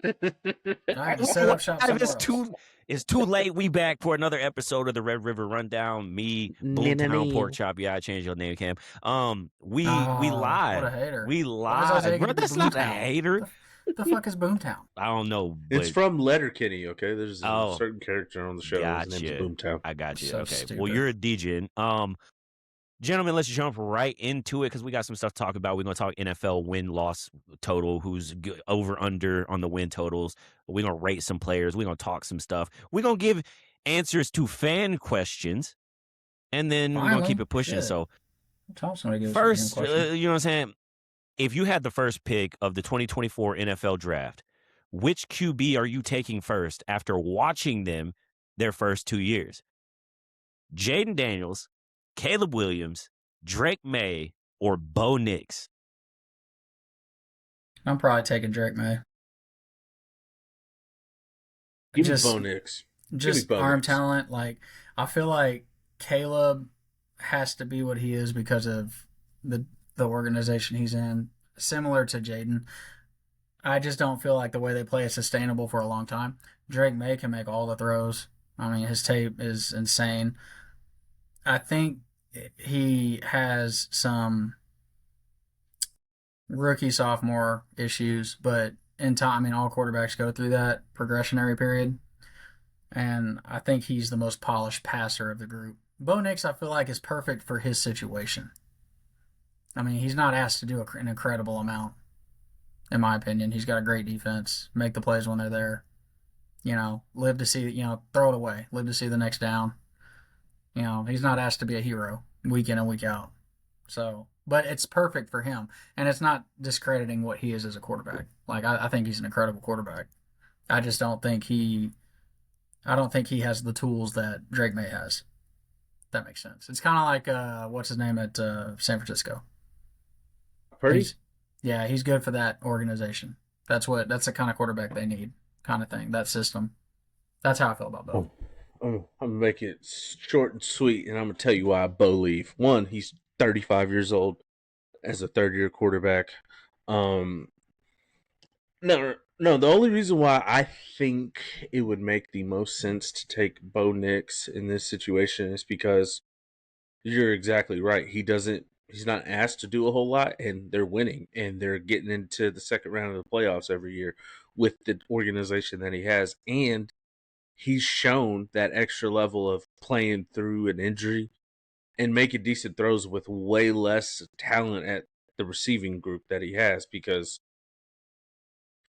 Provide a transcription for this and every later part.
I had to set up shop somewhere else. It's too late. We back for another episode of the Red River Rundown. Me, Boomtown Pork Chop. Yeah, I changed your name, Cam. We Oh, what a live. hater. We Why does live. Isaiah get Bro, to be that's not a Boomtown? hater. The fuck is Boomtown? I don't know, It's but from Letterkenny, okay? There's a oh, certain character on the show. His name's gotcha. Boomtown. I got you. So Okay. stupid. Well, you're a DJ. Gentlemen, let's jump right into it because we got some stuff to talk about. We're going to talk NFL win-loss total, who's over-under on the win totals. We're going to rate some players. We're going to talk some stuff. We're going to give answers to fan questions, and then we're going to keep it pushing. Shit. So First, first, you know what I'm saying? If you had the first pick of the 2024 NFL draft, which QB are you taking first after watching them their first 2 years? Jaden Daniels, Caleb Williams, Drake May, or Bo Nix? I'm probably taking Drake May. Give me Bo Nix. Just arm talent. Like, I feel like Caleb has to be what he is because of the organization he's in, similar to Jaden. I just don't feel like the way they play is sustainable for a long time. Drake May can make all the throws. I mean, his tape is insane. I think he has some rookie sophomore issues, but in time, I mean, all quarterbacks go through that progressionary period. And I think he's the most polished passer of the group. Bo Nix, I feel like, is perfect for his situation. I mean, he's not asked to do an incredible amount, in my opinion. He's got a great defense, make the plays when they're there. You know, live to see, throw it away, live to see the next down. He's not asked to be a hero week in and week out. So, but it's perfect for him. And it's not discrediting what he is as a quarterback. Like, I think he's an incredible quarterback. I just don't think he has the tools that Drake May has. That makes sense. It's kind of like, what's his name at San Francisco? Purdy? He's good for that organization. That's the kind of quarterback they need, kind of thing, that system. That's how I feel about Bo. I'm going to make it short and sweet, and I'm going to tell you why Bo leave. One, he's 35 years old as a third-year quarterback. No, the only reason why I think it would make the most sense to take Bo Nix in this situation is because you're exactly right. He's not asked to do a whole lot, and they're winning, and they're getting into the second round of the playoffs every year with the organization that he has, and he's shown that extra level of playing through an injury and making decent throws with way less talent at the receiving group that he has, because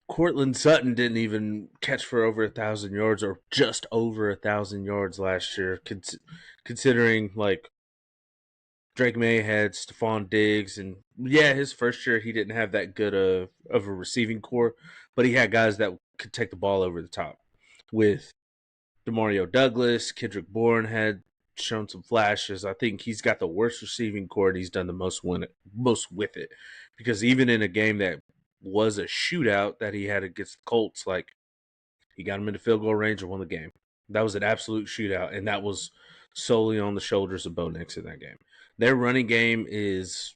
Cortland Sutton didn't even catch for over 1,000 yards or just over 1,000 yards last year, considering like Drake May had Stephon Diggs, and his first year he didn't have that good of a receiving core, but he had guys that could take the ball over the top. With Demario Douglas, Kendrick Bourne had shown some flashes. I think he's got the worst receiving core, and he's done the most with it. Because even in a game that was a shootout that he had against the Colts, like, he got him into field goal range and won the game. That was an absolute shootout, and that was solely on the shoulders of Bo Nix in that game. Their running game is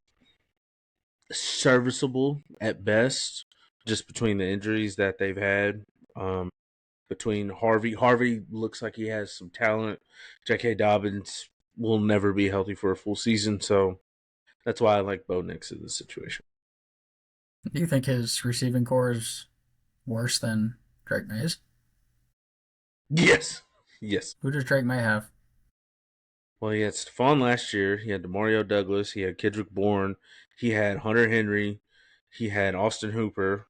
serviceable at best, just between the injuries that they've had. Between Harvey looks like he has some talent. J.K. Dobbins will never be healthy for a full season, so that's why I like Bo Nix in this situation. Do you think his receiving core is worse than Drake May's? Yes. Who does Drake May have? Well, he had Stephon last year. He had Demario Douglas. He had Kendrick Bourne. He had Hunter Henry. He had Austin Hooper.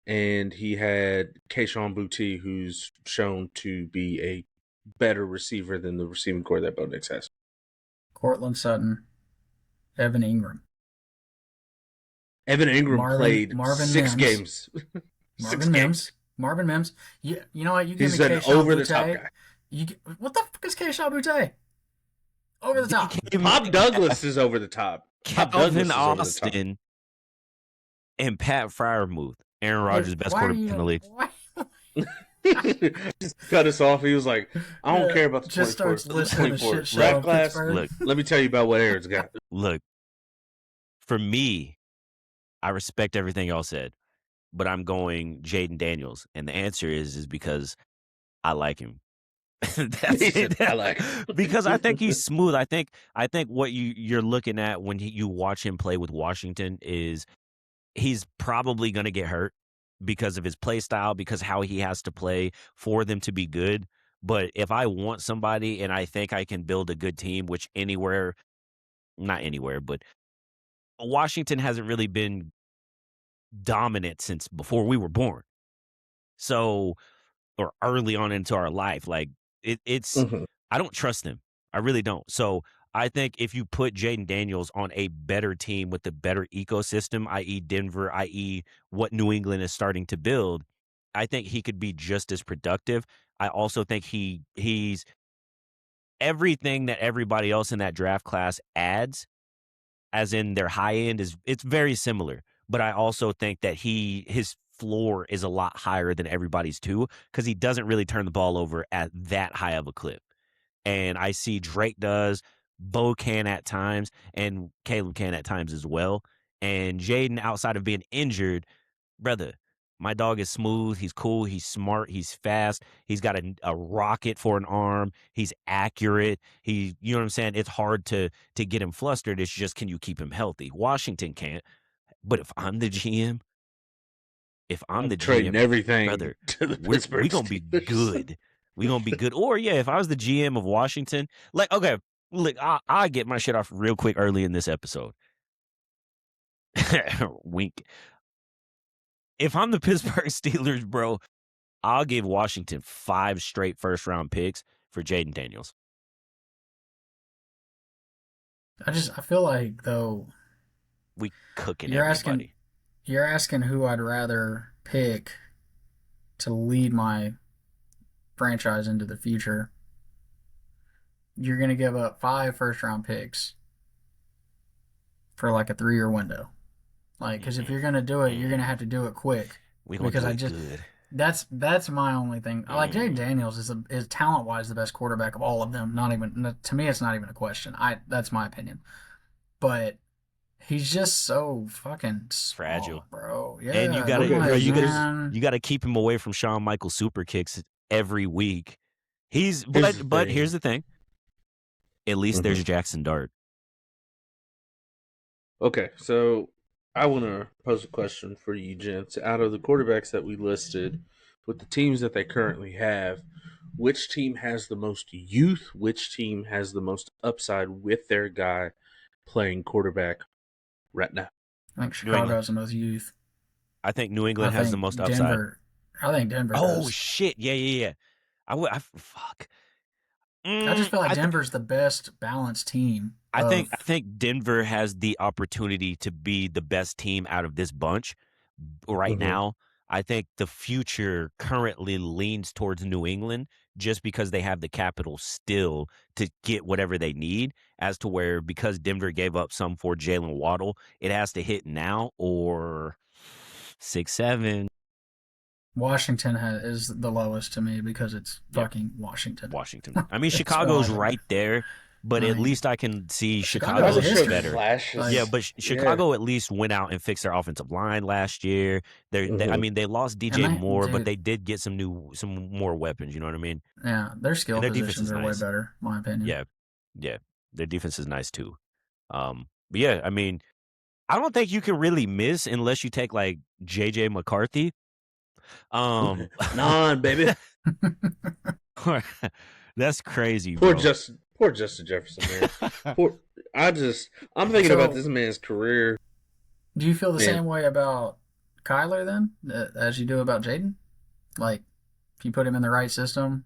And he had Kayshon Boutte, who's shown to be a better receiver than the receiving core that Bo Nix has. Cortland Sutton, Evan Ingram. Evan Ingram played Marvin 6 Mims. games. Marvin Mims. You know what? You give He's me an Kayshon over-the-top Boutte. guy. What the fuck is Kayshon Boutte? Over the top. Bob Douglas is over the top. Calvin Austin and Pat Freiermuth. Aaron Rodgers' best quarterback in the league. Just cut us off. He was like, I don't care about the 24. Rap class. Look, let me tell you about what Aaron's got. Look, for me, I respect everything y'all said. but I'm going Jaden Daniels, and the answer is because I like him. That's He it. said, I like him. Because I think he's smooth. I think what you're looking at when you watch him play with Washington is he's probably going to get hurt because of his play style, because how he has to play for them to be good. But if I want somebody and I think I can build a good team, which anywhere, not anywhere, but Washington hasn't really been dominant since before we were born. So, or early on into our life, like it's, Mhm. I don't trust them. I really don't. So I think if you put Jaden Daniels on a better team with a better ecosystem, i.e. Denver, i.e. what New England is starting to build, I think he could be just as productive. I also think he's everything that everybody else in that draft class adds, as in their high end it's very similar. But I also think that his floor is a lot higher than everybody's too, because he doesn't really turn the ball over at that high of a clip. And I see Drake does, Bo can at times, and Caleb can at times as well. And Jaden, outside of being injured, brother, my dog is smooth. He's cool. He's smart. He's fast. He's got a rocket for an arm. He's accurate. You know what I'm saying? It's hard to get him flustered. It's just, can you keep him healthy? Washington can't. But if I'm the GM, I'm trading everything brother, to the we Pittsburgh gonna be Steelers. good. We gonna be good. Or yeah, if I was the GM of Washington, like, okay, look, I'll get my shit off real quick early in this episode. Wink. If I'm the Pittsburgh Steelers, bro, I'll give Washington 5 straight first round picks for Jaden Daniels. I feel like though We cooking you're asking everybody. you're asking who I'd rather pick to lead my franchise into the future. You're gonna give up 5 first round picks for like a 3 year window. Like, because if you're gonna do it, you're gonna have to do it quick. We gonna Because do I it just good. that's my only thing. I like Jaden Daniels is talent wise the best quarterback of all of them. Not even to me, it's not even a question. That's my opinion. But he's just so fucking Fragile. small, bro. And you Yeah, and gotta I'm Okay, like, because man, you gotta keep him away from Shawn Michaels super kicks every week. here's the But thing. here's the thing. At least Mhm. there's Jackson Dart. Okay, so I want to pose a question for you, gents. Out of the quarterbacks that we listed, with the teams that they currently have, which team has the most youth? Which team has the most upside with their guy playing quarterback right now? I think New Chicago England. has the most youth. I think New I England has the think most upside. Denver. I think Denver Oh does. shit! Yeah. Fuck. I just feel like I think Denver's the best balanced team I of. think Denver has the opportunity to be the best team out of this bunch right Mm-hmm. now. I think the future currently leans towards New England just because they have the capital still to get whatever they need, as to where, because Denver gave up some for Jalen Waddle, it has to hit now or 6-7. Washington is the lowest to me because it's Yeah, fucking Washington. Washington. I mean, That's Chicago's why. right there, but I at mean, least I can see Chicago has a Chicago is showed history. better. flashes. Yeah, Like, but Yeah. Chicago at least went out and fixed their offensive line last year. I Mm-hmm. mean, they lost and DJ they, Moore, but dude, they did get some more weapons. You know what I mean? yeah, their And skill their defense positions is are way nice. better, in my opinion. Yeah, yeah, their defense is nice too. But yeah, I mean, I don't think you can really miss unless you take like JJ McCarthy. None, baby. That's crazy, bro. Poor Justin Jefferson, man. Poor. I'm thinking about So, this man's career, do you feel the man. same way about Kyler then, as you do about Jaden? Like, if you put him in the right system,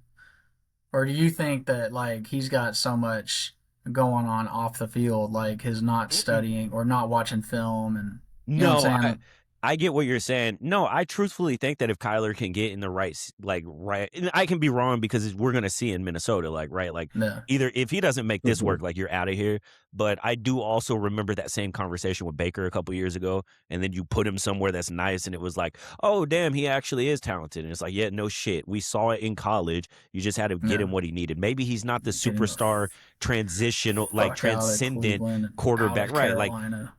or do you think that like he's got so much going on off the field, like his not Mm-mm. studying or not watching film, and you know what No, I'm saying? I get what you're saying. No, I truthfully think that if Kyler can get in the right, and I can be wrong because we're gonna see in Minnesota, like, right, like, Yeah, either if he doesn't make this Mm-hmm. work, like, you're out of here. But I do also remember that same conversation with Baker a couple years ago, and then you put him somewhere that's nice, and it was like, oh damn, he actually is talented, and it's like, yeah, no shit, we saw it in college. You just had to get yeah. him what he needed. Maybe he's not the Get him the superstar, transitional, like fuck out of transcendent Cleveland and out quarterback, of right? Like Carolina.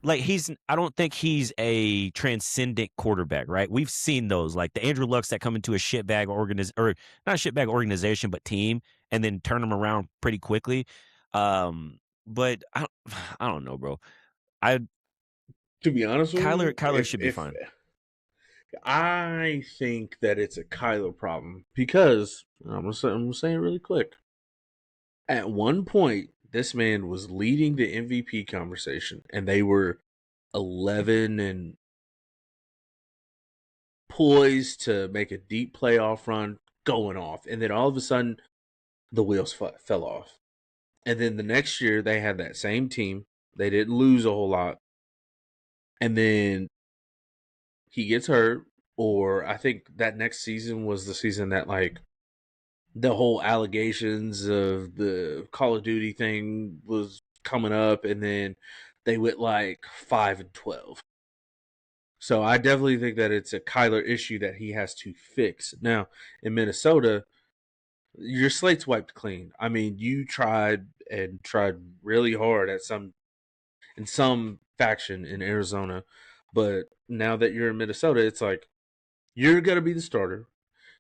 I don't think he's a transcendent quarterback, right? We've seen those, like the Andrew Lucks that come into a shitbag or not a shitbag organization, but team, and then turn them around pretty quickly. But I don't know, bro. I To be honest with you, Kyler should be if fine. I think that it's a Kyler problem because I'm gonna say it really quick. At one point, this man was leading the MVP conversation, and they were 11 and poised to make a deep playoff run, going off, and then all of a sudden the wheels fell off. And then the next year they had that same team. They didn't lose a whole lot, and then he gets hurt. Or I think that next season was the season that like the whole allegations of the Call of Duty thing was coming up, and then they went like 5-12. So I definitely think that it's a Kyler issue that he has to fix. Now in Minnesota, your slate's wiped clean. I mean, you tried and tried really hard at some faction in Arizona, but now that you're in Minnesota, it's like you're gonna be the starter.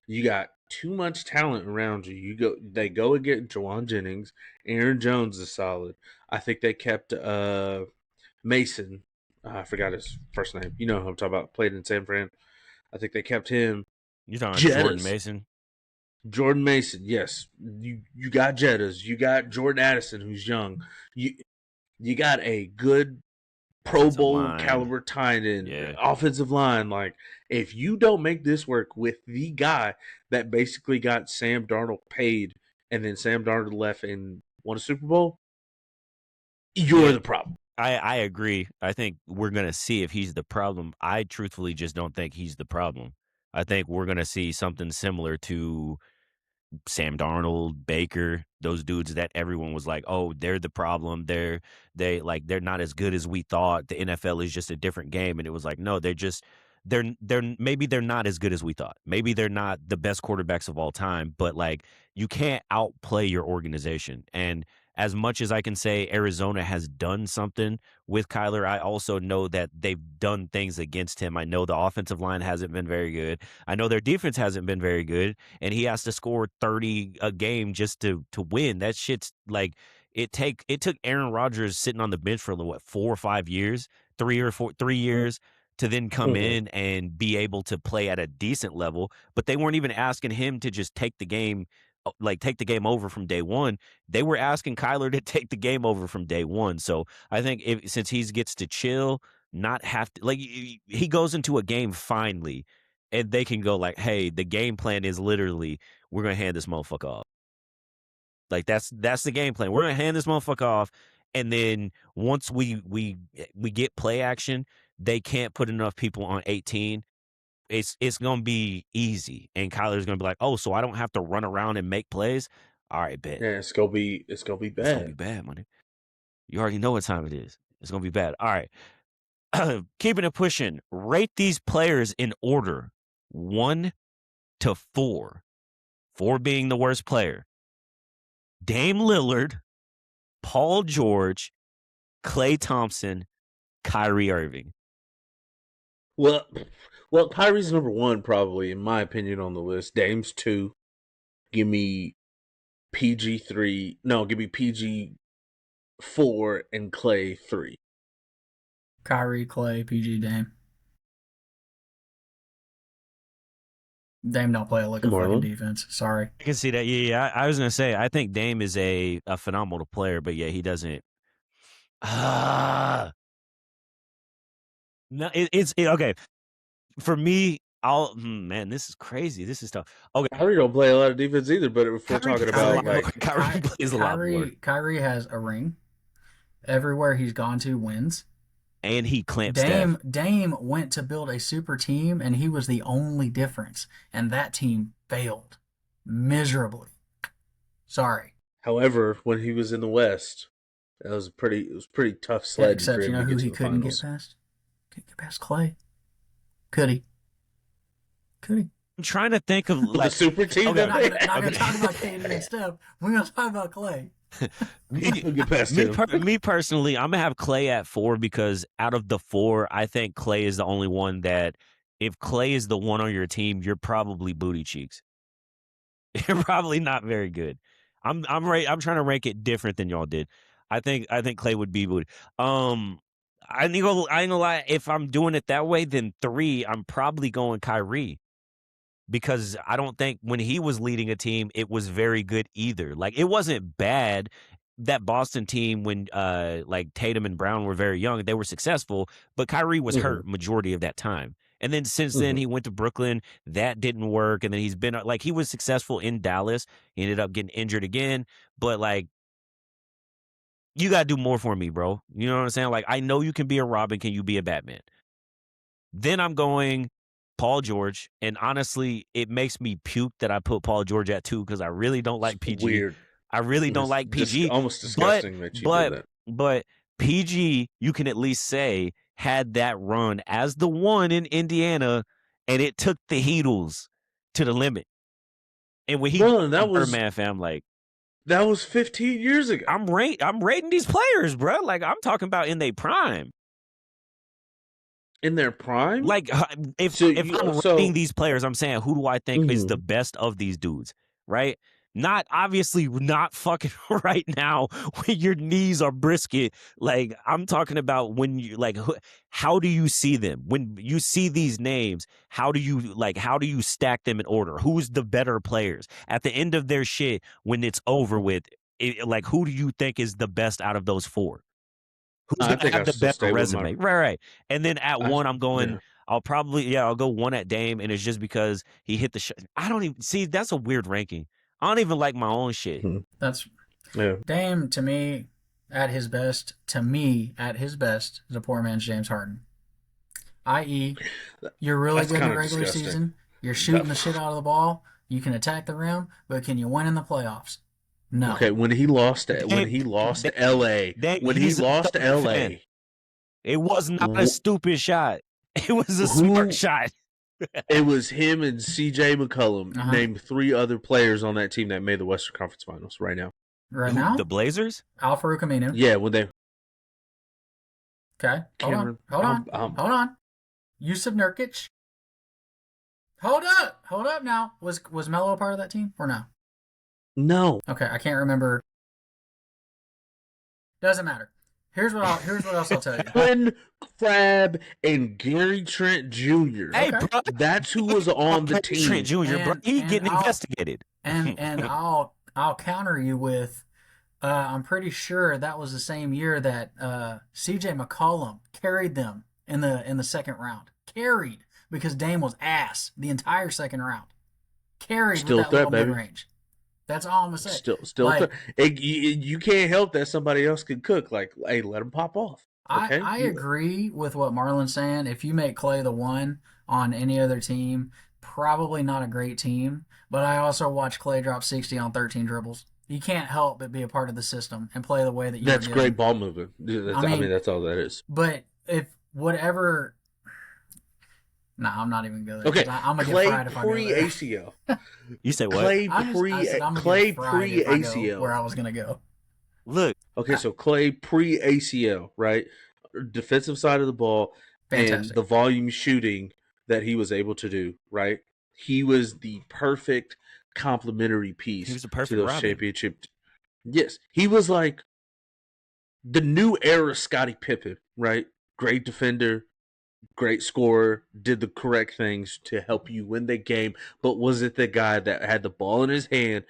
You got too much talent around you. They go and get Jawan Jennings. Aaron Jones is solid. I think they kept Mason. I forgot his first name. You know who I'm talking about. Played in San Fran. I think they kept him. You talking about Jordan Jettas. Mason? Jordan Mason, yes. You got Jettas. You got Jordan Addison, who's young. You got a good Pro Offensive Bowl line. caliber tight end, Yeah. offensive line. Like, if you don't make this work with the guy that basically got Sam Darnold paid, and then Sam Darnold left and won a Super Bowl, you're Yeah. the problem. I agree. I think we're going to see if he's the problem. I truthfully just don't think he's the problem. I think we're going to see something similar to Sam Darnold, Baker, those dudes that everyone was like, "Oh, they're the problem. They're not as good as we thought. The NFL is just a different game." And it was like, "No, they're maybe they're not as good as we thought. Maybe they're not the best quarterbacks of all time, but like you can't outplay your organization." And as much as I can say Arizona has done something with Kyler, I also know that they've done things against him. I know the offensive line hasn't been very good. I know their defense hasn't been very good, and he has to score 30 a game just to win. That shit's like it took Aaron Rodgers sitting on the bench for what 4 or 5 years, 3 years to then come Mm-hmm. in and be able to play at a decent level, but they weren't even asking him to just take the game take the game over from day one. They were asking Kyler to take the game over from day one. So I think since he gets to chill, not have to like he goes into a game finally, and they can go like, "Hey, the game plan is literally we're gonna hand this motherfucker off." Like that's the game plan. We're gonna hand this motherfucker off, and then once we get play action, they can't put enough people on 18. It's gonna be easy, and Kyler's gonna be like, "Oh, so I don't have to run around and make plays." All right, bet Yeah, it's gonna be it's gonna bad. be bad, money. You already know what time it is. It's gonna be bad. All right, keeping it pushing. Rate these players in order, 1 to 4. 4 being the worst player. Dame Lillard, Paul George, Klay Thompson, Kyrie Irving. Well, Kyrie's number one probably in my opinion on the list. Dame's 2. Give me PG 3. No, give me PG 4 and Klay 3. Kyrie, Klay, PG, Dame. Dame don't play a lick of fucking Marlon. defense. Sorry. I can see that. Yeah. I was gonna say I think Dame is a phenomenal player, but yeah, he doesn't. Ah, no, okay. For me, man, this is crazy. This is tough. Okay, Kyrie don't play a lot of defense either, but if we're Kyrie talking plays a about lot more. like Kyrie plays a lot more, Kyrie has a ring. Everywhere he's gone to wins. and he clamps Steph. Dame went to build a super team, and he was the only difference. And that team failed miserably. Sorry. however, when he was in the West, it was pretty tough Yeah, sledding for except you him know to who get he to the couldn't get finals. past? Couldn't get past Klay. Could he? Could he? I'm trying to think of The like super team okay, that Not they gonna had. talk about KD and Steph. We're gonna talk about Klay. me, We'll get past him. me personally, I'm gonna have Klay at 4 because out of the 4, I think Klay is the only one that if Klay is the one on your team, you're probably booty cheeks. You're probably not very good. I'm trying to rank it different than y'all did. I think Klay would be booty. I ain't gonna lie. If I'm doing it that way, then 3, I'm probably going Kyrie because I don't think when he was leading a team, it was very good either. Like it wasn't bad. That Boston team, when like Tatum and Brown were very young, they were successful, but Kyrie was hurt majority of that time. And then since then, he went to Brooklyn. That didn't work. And then he's been like he was successful in Dallas. He ended up getting injured again. But like, you gotta do more for me, bro. You know what I'm saying? Like, I know you can be a Robin. Can you be a Batman? Then I'm going Paul George, and honestly, it makes me puke that I put Paul George at 2 because I really don't like PG. Weird. I really don't like PG. Almost disgusting that you did that. But PG, you can at least say, had that run as the one in Indiana, and it took the Heatles to the limit. And when he Birdman fam, like that was 15 years ago. I'm rating these players, bro. Like I'm talking about in their prime. In their prime? Like if I'm rating these players, I'm saying who do I think is the best of these dudes, right? Not obviously not fucking right now when your knees are brisket. Like I'm talking about when you like, how do you see them when you see these names? How do you stack them in order? Who's the better players at the end of their shit when it's over with? Like who do you think is the best out of those 4? Who's gonna have the better resume? Right. And then at 1, I'm going. Yeah. I'll go 1 at Dame, and it's just because he hit the shot. I don't even see. That's a weird ranking. I don't even like my own shit. That's Dame to me at his best. To me at his best is a poor man's James Harden. I.e., you're really good in the regular season. You're shooting the shit out of the ball. You can attack the rim, but can you win in the playoffs? No. Okay, when he lost to LA, it was not a stupid shot. It was a smart shot. It was him and CJ McCollum. Named 3 other players on that team that made the Western Conference Finals right now. Right now? The Blazers? Al-Farouq Aminu. Yeah, when they... Okay, hold on. Yusuf Nurkic. Hold up now. Was Melo a part of that team or no? No. Okay, I can't remember. Doesn't matter. Here's what else I'll tell you. Quinn Crabbe and Gary Trent Jr. Hey, bro, that's who was on the team. Trent Jr. Bro, he getting investigated. And I'll counter you with, I'm pretty sure that was the same year that C.J. McCollum carried them in the second round. Carried because Dame was ass the entire second round. Carried still with that threat, little baby. mid-range. That's all I'm gonna say. Still, like, you can't help that somebody else can cook. Like, hey, let him pop off. Okay? I agree with what Marlon's saying. If you make Klay the one on any other team, probably not a great team. But I also watched Klay drop 60 on 13 dribbles. You can't help but be a part of the system and play the way that you. That's great ball moving. I mean, that's all that is. But if whatever. No, I'm not even going to. Okay, I'm going to get fried if I go there. ACL. You say what? Klay pre-ACL. Where I was going to go. Look. Okay, so Klay pre-ACL, right? Defensive side of the ball. Fantastic. And the volume shooting that he was able to do, right? He was the perfect complementary piece to those championship. Yes, he was like the new era Scottie Pippen, right? Great defender, great scorer, did the correct things to help you win the game, but was it the guy that had the ball in his hand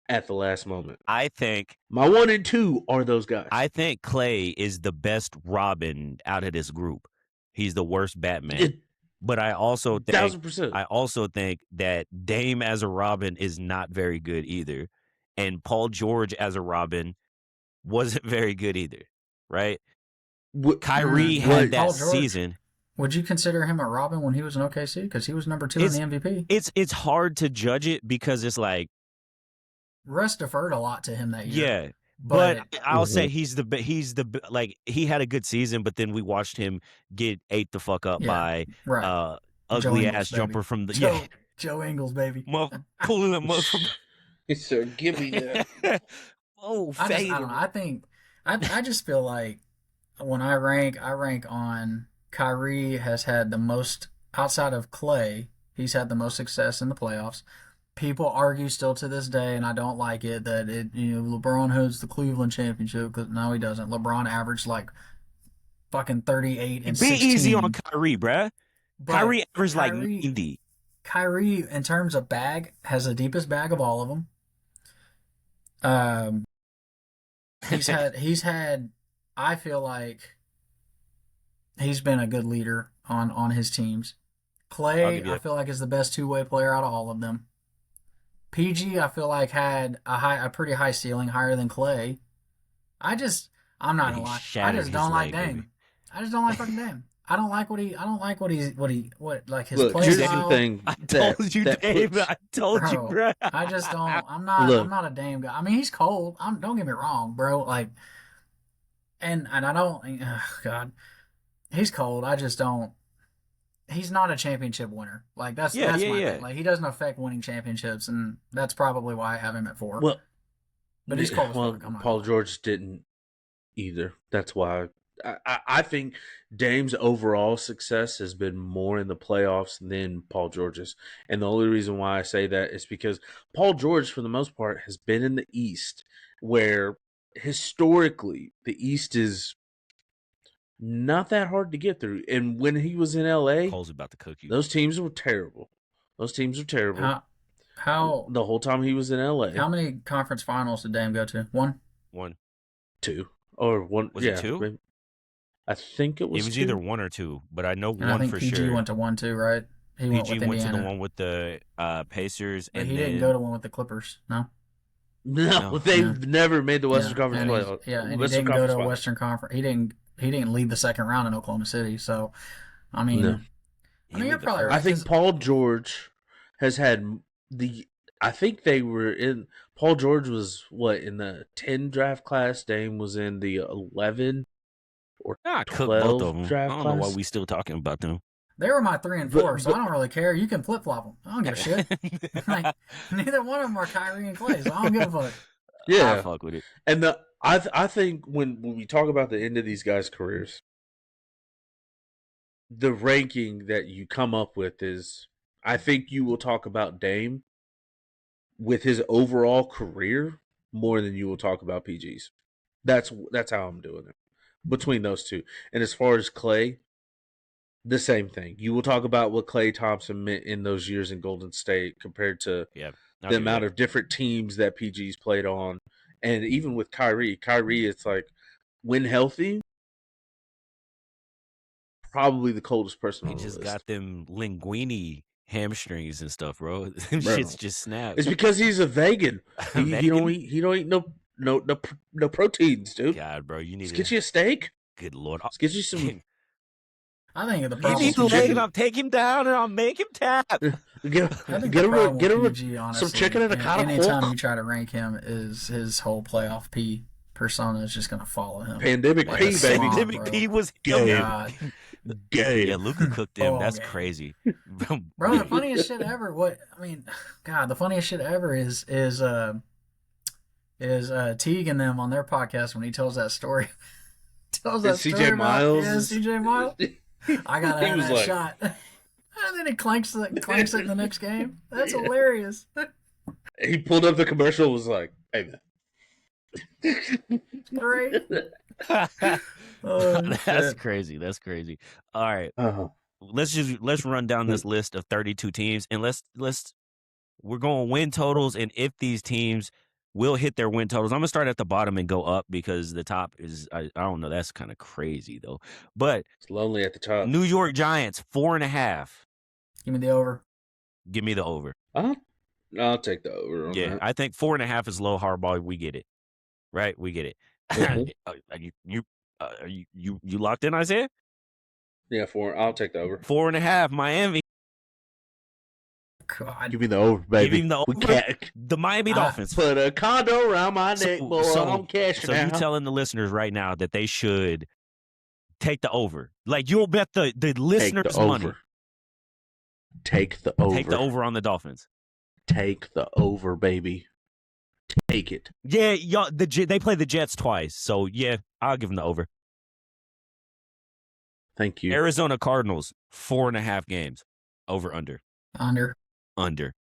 at the last moment? I think my 1 and 2 are those guys. I think Klay is the best Robin out of this group. He's the worst Batman. But I also think 1,000%. I also think that Dame as a Robin is not very good either. And Paul George as a Robin wasn't very good either. Right? Kyrie had that season. Would you consider him a Robin when he was in OKC? Because he was number 2 in the MVP. It's hard to judge it because it's like Russ deferred a lot to him that year. Yeah. But I'll say he had a good season, but then we watched him get ate the fuck up by ugly ass jumper from the Joe Ingles, baby. Pulling him up from Sir, give me that. Oh, I fade. don't know. I just feel like when I rank on Kyrie has had the most outside of Klay. He's had the most success in the playoffs. People argue still to this day, and I don't like it that LeBron holds the Cleveland championship because no, he doesn't. LeBron averaged like fucking 38 and Be easy on 16, Kyrie, bruh. but Kyrie averaged like Kyrie 90. Kyrie in terms of bag has the deepest bag of all of them. Um, he's had. I feel like he's been a good leader on his teams. I'll Klay, give you I that. feel like is the best two-way player out of all of them. PG, I feel like had a pretty high ceiling, higher than Klay. I just, I'm not And gonna he lie, I shattered just his don't like leg, baby. Dame. I just don't like fucking Dame. I don't like what like his Look, play here's the style, thing I that told you, that Dave. puts I told you, bro. bruh. I just don't. I'm look not a Dame guy. I mean, he's cold. Don't get me wrong, bro. Like, and I don't. God, he's cold. I just don't. He's not a championship winner. Like Yeah, that's yeah, my yeah. thing. Like he doesn't affect winning championships, and that's probably why I have him at 4. well But he's cold as well fuck. I'm not gonna Paul lie. George didn't either. That's why I think Dame's overall success has been more in the playoffs than Paul George's. And the only reason why I say that is because Paul George, for the most part, has been in the East, where historically the East is not that hard to get through. And when he was in LA, Cole's about to cook you. those teams were terrible. Those teams were terrible. How how The whole time he was in LA, how many conference finals did Dame go to? 1. One. two or one, Was it yeah, two? maybe. I think it It was was either two. one or two, but I know And I one think for PG sure. went to 1 too, right? He went PG with went to the Indiana, one with the Pacers, but and he didn't go then to one with the Clippers. No. No, no, they've Yeah. never made the Western Yeah, Conference and playoff. he Western didn't go to Conference a finals. Western Conference. He didn't lead the second round in Oklahoma City. So, I No, mean, he you're lead the probably I right first. think because Paul George has had the. I think they were in. Paul George was what in the 10 draft class. Dame was in the 11 or I cooked both of 12 them. I draft don't know why class. we still talking about them. they were my 3 and 4, But so I but don't really care. You can flip flop them. I don't give a shit. Like neither one of them are Kyrie and Klay, so I don't give a fuck. I yeah, fuck with it. and I think when we talk about the end of these guys' careers, the ranking that you come up with is, I think you will talk about Dame with his overall career more than you will talk about PG's. That's how I'm doing it between those two. And as far as Klay, the same thing. You will talk about what Klay Thompson meant in those years in Golden State compared to Yeah, I'll the give you amount that. of different teams that PG's played on. And even with Kyrie, it's like when healthy, probably the coldest person He on the just list. got them linguini hamstrings and stuff, bro. Them Bro. shits just snap. It's because he's a vegan. Vegan? He don't eat no proteins, dude. God, bro, you need Just to. get you a steak. Good lord. Just get you some I think the Give get problem me you with the some leg and PG, chicken. I'll take him down and I'll make him tap. Get I think the get a problem get with a PG, some honestly, chicken and a pot of anytime you pork. try to rank him, is his whole playoff P persona is just gonna follow him Pandemic like a P, baby. slob, Pandemic bro. P was him. Game. God, Yeah, Game. Luca cooked him. ball That's game. crazy. Bro, the funniest shit ever. What I mean, God, the funniest shit ever is Teague and them on their podcast when he tells that story. Tells And that story CJ about Miles CJ Miles. I gotta he have was that like shot. And then he clanks it in the next game. That's hilarious. he pulled up the commercial and was like, hey man. Great. Oh That's shit. crazy. That's crazy. All right. uh-huh. Let's run down this list of 32 teams and let's we're going win totals and if these teams will hit their win totals. I'm gonna start at the bottom and go up because the top is I don't know, that's kind of crazy though. But It's lonely at the top. New York Giants 4.5. Give me the over. Give me the over. I'll take the over on Yeah, that. I think 4.5 is low hardball. We get it, right? We get it. Mhm. You locked in, Isaiah? Yeah, I'll take the over. 4.5, Miami. God. Give me the over, baby. Give him the We over. can't The Miami Dolphins. put a condo around my neck, boy. I'm cashing so you out. telling the listeners right now that they should take the over? Like you'll bet the Take listeners the money. over. Take the over. Take the over on the Dolphins. Take the over, baby. take it. Yeah, y'all. They play the Jets twice, so yeah, I'll give them the over. Thank you. Arizona Cardinals 4.5 games, over under. Under.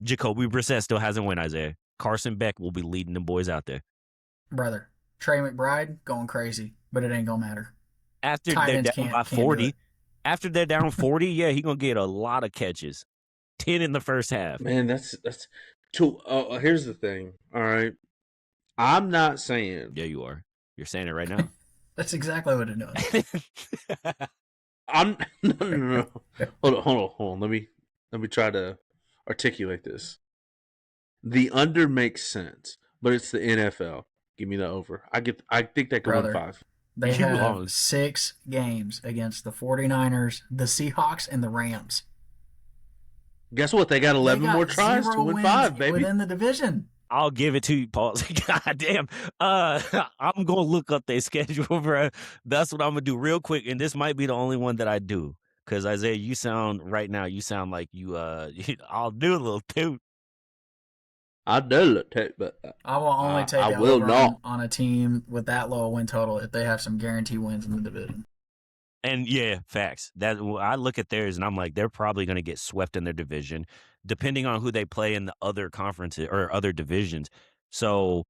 Jacoby Brissett still hasn't won, Isaiah. Carson Beck will be leading them boys out there. Brother. Trey McBride going crazy, but it ain't gonna matter. After Tight they're ends down can't by do 40, it. after they're down 40, yeah, he gonna get a lot of catches. 10 in the first half. Man, that's too. Here's the thing. All right, I'm not saying. Yeah, you are. You're saying it right now. That's exactly what it does. I'm no. Hold on. Let me try to articulate this. The under makes sense, but it's the NFL. Give me the over. I think they could win Brother. 5. They You have lost. 6 games against the 49ers, the Seahawks, and the Rams. Guess what? They got 11 more tries to win 5, baby. Within the division. I'll give it to you, Paul. God damn. I'm going to look up their schedule, bro. That's what I'm going to do real quick. And this might be the only one that I do. Because, Isaiah, you sound like you, I'll do a little too. I do it, but I will only take I the will over not. on a team with that low win total if they have some guaranteed wins in the division. And yeah, facts. That I look at theirs and I'm like, they're probably going to get swept in their division, depending on who they play in the other conferences or other divisions. So,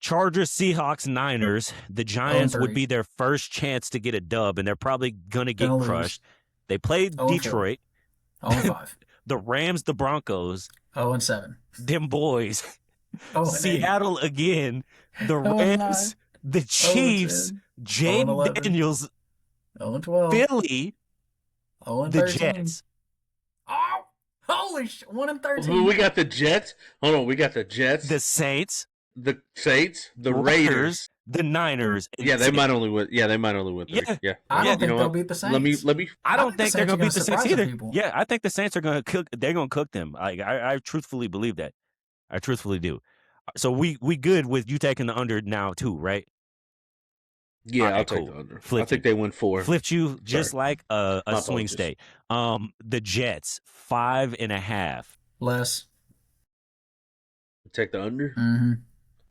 Chargers, Seahawks, Niners, the Giants would 0-3. be their first chance to get a dub, and they're probably going to get Gonna lose. crushed. They played 0-4. Detroit, 0-5. the Rams, the Broncos, 0-7. them boys, 0-8. Seattle again, the 0-9. Rams, the Chiefs, 0-10. James 0-11. Daniels, 0-12. Philly, 0-13. the Jets. Oh, holy 1-13. we got the Jets. Hold on, we got the Jets, The Saints, the Saints, the Raiders. the Niners. and Yeah, the they Saints. might only win. Yeah, they might only win 3. Yeah. Yeah, I don't Yeah, think you know they'll what? beat the Saints. Let me. I don't think they're going to beat the Saints Saints are gonna either. surprise some people. Yeah, I think the Saints are going to cook. They're going to cook them. I truthfully believe that. I truthfully do. So we good with you taking the under now too, right? Yeah, Alright, I'll take cool. the under. Flip I think you. they win 4. Flipped you just Sorry. like a My swing apologies. state. The Jets 5.5. Less. Take the under. Mm-hmm.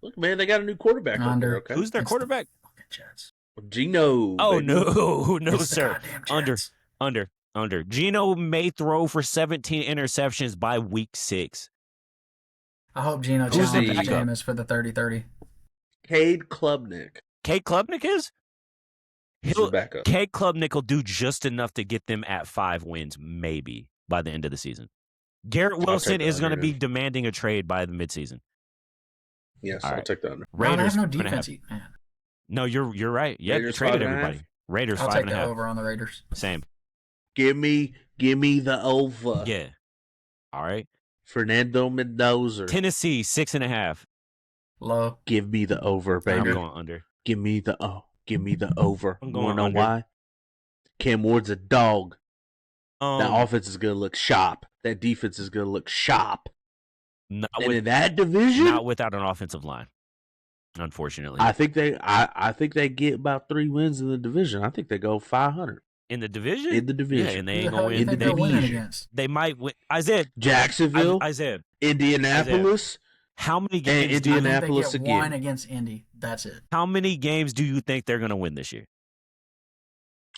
Look, man, they got a new quarterback up Under. there. Okay, Who's their It's quarterback? Fucking Jets. Gino. Oh baby. no, It's the sir. goddamn Jets. Under. Gino may throw for 17 interceptions by week 6. I hope Gino Who's the challenges backup? Jameis for the 30-30. Cade Klubnik. Kate Klubnik is? He's the backup. Kate Klubnik will do just enough to get them at 5 wins, maybe, by the end of the season. Garrett Wilson the is going to under. be demanding a trade by the midseason. Yes, All I'll right. take the under. No, they Raiders have no 5.5. defense, man. No, you're right. Yeah, Raiders you traded 5.5? everybody. Raiders I'll take the 5.5. over on the Raiders. Same. Give me the over. Yeah. All right. Fernando Mendoza. Tennessee 6.5. Low. Give me the over, I'm baby. going under. Give me the over. I'm You going wanna know under. why? Cam Ward's a dog. That Um, offense is gonna look sharp. That defense is gonna look sharp. not, And with, in that division, not without an offensive line, unfortunately. I think they get about 3 wins in the division. I think they go 500 in the division? in the Yeah, division. and they Who ain't the hell going do you to think win. they're winning division. against? They might win. Isaiah, Jacksonville, Isaiah, Indianapolis, how many and games? I think Indianapolis they get again. one against Indy. That's it. How many games do you think they're going to win this year?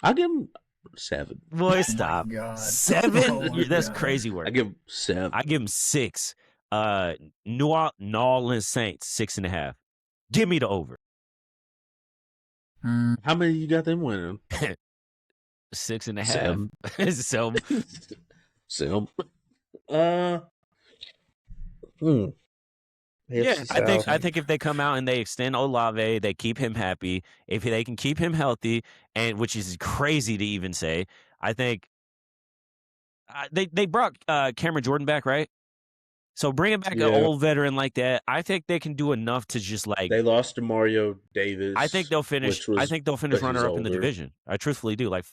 I give them 7. Boy, Oh stop. my God. 7? Oh my That's God. crazy work. I give them 7. I give them 6. New Orleans Saints 6.5. Give me the over. Mm, How many you got them winning? 6.5. So Sim. yeah, AFC I South. think if they come out and they extend Olave, they keep him happy. If they can keep him healthy, and which is crazy to even say, I think they brought Cameron Jordan back, right? So bringing back Yeah. an old veteran like that, I think they can do enough to just like. They lost to Mario Davis. I think they'll finish. which was- I think they'll finish but he's runner up in the older. division. I truthfully do. Like,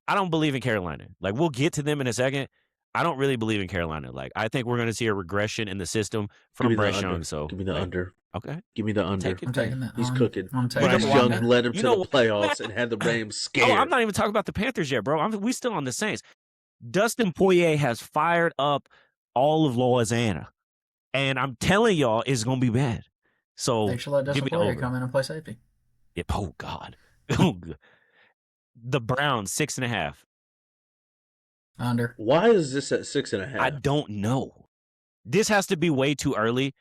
I don't believe in Carolina. Like, we'll get to them in a second. I don't really believe in Carolina. Like, I think we're going to see a regression in the system Give from me the Bryce under. Young. So Give me the like, under. Okay, Give me the under. take it. I'm taking that. He's I'm- cooking. I'm taking Bryce the Young under. led him You to know the what? playoffs and had the Rams scared. Oh, I'm not even talking about the Panthers yet, bro. We still on the Saints. Dustin Poirier has fired up all of Louisiana. And I'm telling y'all, it's gonna be bad. So They should let give Desmond me the Poirier over. come in and play safety. Yep. Oh God. The Browns 6.5. Under. Why is this at 6.5? I don't know. This has to be way too early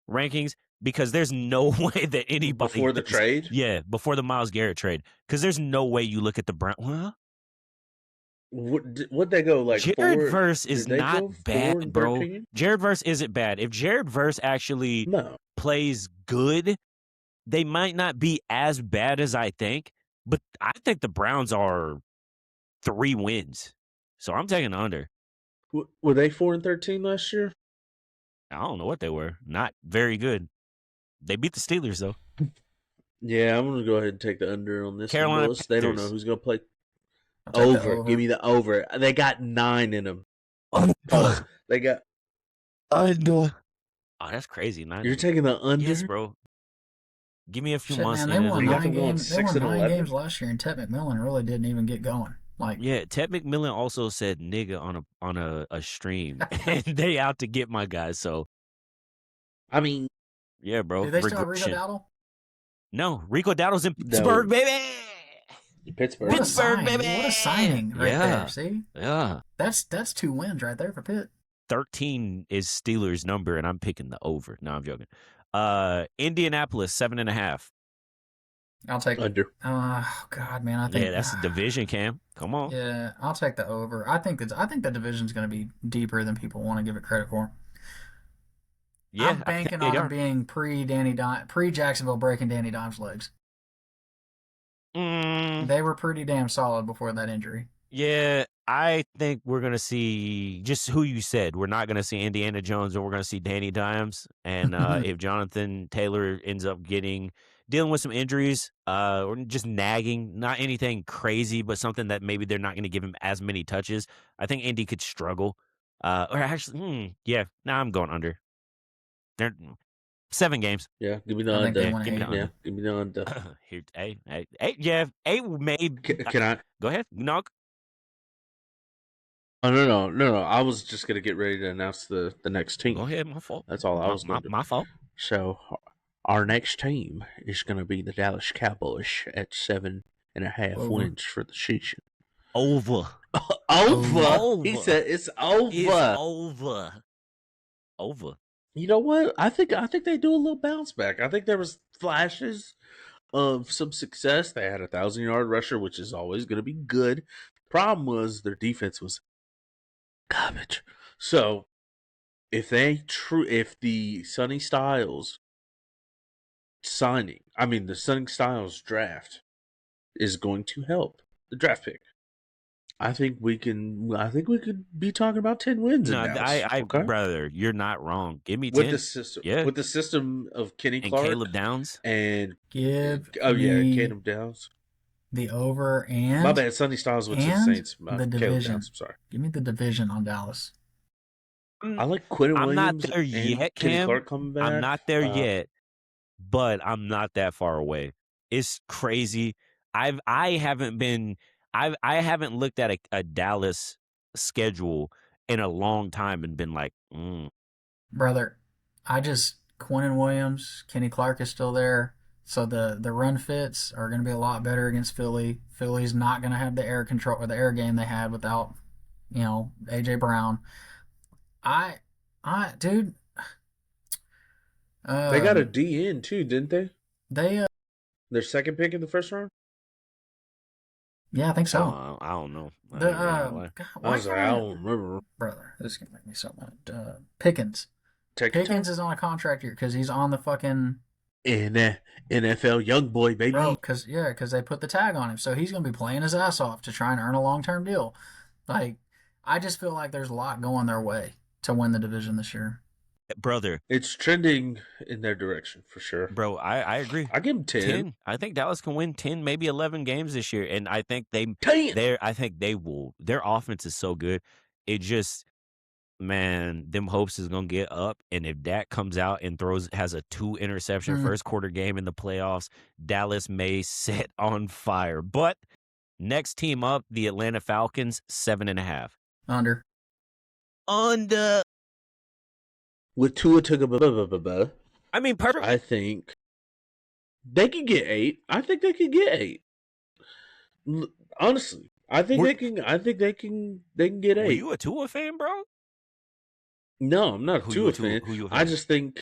rankings because there's no way that anybody Before the trade? Yeah, before the Myles Garrett trade. Because there's no way you look at the Browns. Well, Would they go like Jared 4? Verse is Did they not go 4 bad, and bro. 13? Jared Verse isn't bad. If Jared Verse actually No. plays good, they might not be as bad as I think. But I think the Browns are 3 wins. So I'm taking the under. Were they 4 and 13 last year? I don't know what they were. Not very good. They beat the Steelers, though. Yeah, I'm gonna go ahead and take the under on this one, Carolina boys. They don't know Panthers. who's gonna play I'll take the over. over. Give me the over. They got 9 in them. Oh, Pause. They got. under. Oh, that's crazy. 9. You're taking the under. Yes, bro. Give me a few Shit, months. man, they won They got 9 them going games. They 6 won and 9 11. games last year, and Ted McMillan really didn't even get going. Like, Yeah, Ted McMillan also said nigga on a stream, and they out to get my guys. So I mean, yeah, bro. do they still have Rico Regression. Dowdle? No, Rico Dowdle's in No. Pittsburgh, baby. Pittsburgh. What a Pittsburgh, sign! baby. What a signing right Yeah. there. See, Yeah. that's 2 wins right there for Pitt. 13 is Steelers' number, and I'm picking the over. No, I'm joking. Indianapolis 7.5. I'll take. Under. Oh God, man, I think. Yeah, that's the division, Cam. Come on. Yeah, I'll take the over. I think the division's going to be deeper than people want to give it credit for. Yeah, I'm banking on them being pre Jacksonville breaking Danny Dimes' legs. They were pretty damn solid before that injury. Yeah, I think we're going to see just who you said. We're not going to see Indiana Jones, or we're going to see Danny Dimes. And if Jonathan Taylor ends up dealing with some injuries or just nagging, not anything crazy, but something that maybe they're not going to give him as many touches, I think Indy could struggle. Or actually, yeah, I'm going under. They're 7 games. Yeah, give me the I think they under. want to give me hate. the Yeah, under. give me the under. Here, yeah, 8 made. Can I? Go ahead. No, Oh no! I was just gonna get ready to announce the next team. go ahead. My fault. That's all I was going to do. My fault. So, our next team is going to be the Dallas Cowboys at 7.5 Over. wins for the season. Over. Over. He said it's over. It's over. Over. You know what? I think they do a little bounce back. I think there was flashes of some success. They had a 1,000-yard rusher, which is always going to be good. Problem was their defense was garbage. So if the Sonny Styles the Sonny Styles draft is going to help the draft pick, I think we could be talking about 10 wins No, in Dallas. Okay? brother, you're not wrong. Give me 10. With the system, Yeah. with the system of Kenny And Clark Caleb Downs. and Give Caleb Downs. the over and My bad, Sonny Styles went to the Saints. the Caleb division. Downs, I'm sorry. Give me the division on Dallas. I like Quinn I'm not Williams there and yet, Kenny Cam. Clark coming back. I'm not there yet, but I'm not that far away. It's crazy. I haven't looked at a Dallas schedule in a long time and been like, Brother, Quentin Williams, Kenny Clark is still there. So the run fits are going to be a lot better against Philly. Philly's not going to have the air control or the air game they had without, AJ Brown. Dude. They got a DN too, didn't they? They Their second pick in the first round. Yeah, I think so. I don't know. God, I don't remember. Brother, this is gonna make me so mad. Pickens. Take Pickens is on a contract here because he's on the fucking NFL young boy, baby. bro. Because they put the tag on him, so he's gonna be playing his ass off to try and earn a long-term deal. Like, I just feel like there's a lot going their way to win the division this year. Brother, It's trending in their direction for sure. bro, I agree. I give them 10. I think Dallas can win 10, maybe 11 games this year, and I think they 10. I think they will. Their offense is so good. It just, man, them hopes is gonna get up, and if Dak comes out and has a 2-interception first quarter game in the playoffs, Dallas may set on fire. But next team up, the Atlanta Falcons, 7.5. Under. Under. with Tua Tagovailoa, I mean, perfect. I think they can get 8. I think they can get 8. Honestly, I think Were, they can. I think they can get were 8. you a Tua fan, bro? No, I'm not a Who you a Tua Tua? fan. Who you a I fan? just think,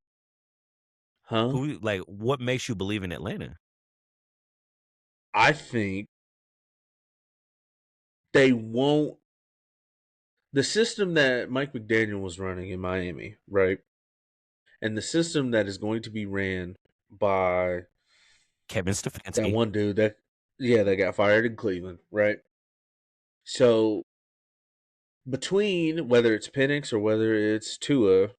huh? Who like what makes you believe in Atlanta? I think they won't. The system that Mike McDaniel was running in Miami, right? And the system that is going to be ran by Kevin that Stefanski. one dude that, yeah, that got fired in Cleveland, right? So between whether it's Penix or whether it's Tua,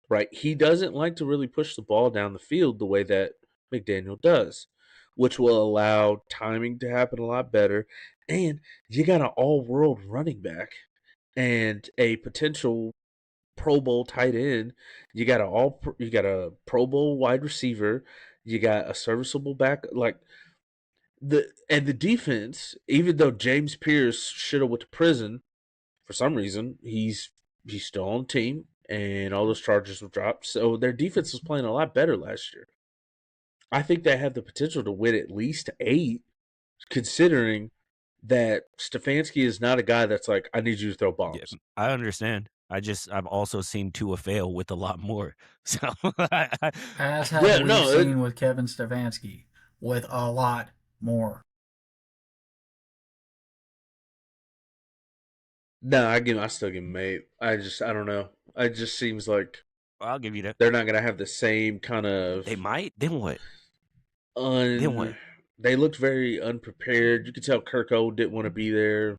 right, he doesn't like to really push the ball down the field the way that McDaniel does, which will allow timing to happen a lot better. And you got an all world running back and a potential Pro Bowl tight end. You got a Pro Bowl wide receiver. You got a serviceable back. Like the defense, even though James Pierce should have went to prison for some reason, he's still on the team, and all those charges were dropped. So their defense was playing a lot better last year. I think they have the potential to win at least 8, considering that Stefanski is not a guy that's like, I need you to throw Yeah, bombs. I understand. I've also seen Tua fail with a lot more. So As have Yeah, we no, seen with Kevin Stefanski, with a lot more. no, I still give him 8. I don't know. It just seems like I'll give you that. they're not gonna have the same kind of They might. Then what? Then un. what? They looked very unprepared. You could tell Kirko didn't want to be there.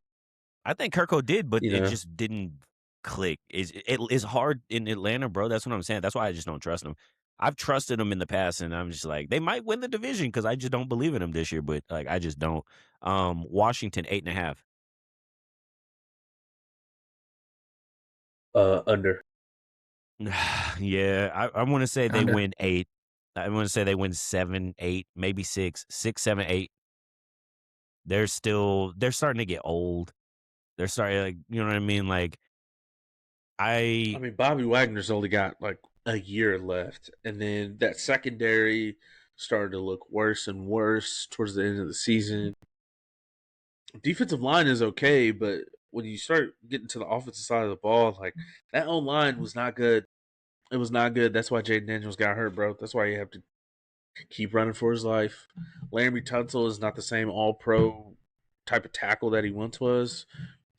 I think Kirko did, but You it know, just didn't click. It's hard in Atlanta, bro. That's what I'm saying. That's why I just don't trust them. I've trusted them in the past, and I'm just like, they might win the division because I just don't believe in them this year. But like, I just don't. Washington 8.5. under. Yeah, I want to say they Under. win 8. I want to say they win 7, 8, maybe 6, 6, 7, 8. They're starting to get old. They're starting, like, you know what I mean? Like, I I mean, Bobby Wagner's only got like a year left, and then that secondary started to look worse and worse towards the end of the season. Defensive line is okay, but when you start getting to the offensive side of the ball, like that own line was not good. It was not good. That's why Jaden Daniels got hurt, bro. That's why you have to keep running for his life. Larry Tunsil is not the same All Pro type of tackle that he once was.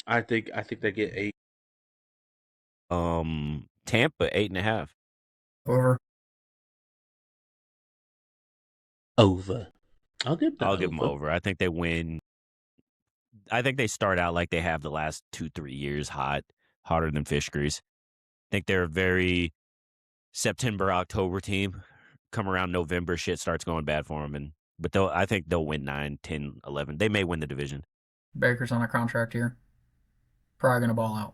I think they get 8. Tampa 8.5. Over. Over. I'll give the I'll give them over. over. I think they win. I think they start out like they have the last 2-3 years hotter than fish grease. I think they're a very September October team. Come around November, shit starts going bad for them, but I think they'll win 9, 10, 11. They may win the division. Baker's on a contract here. Probably gonna ball out.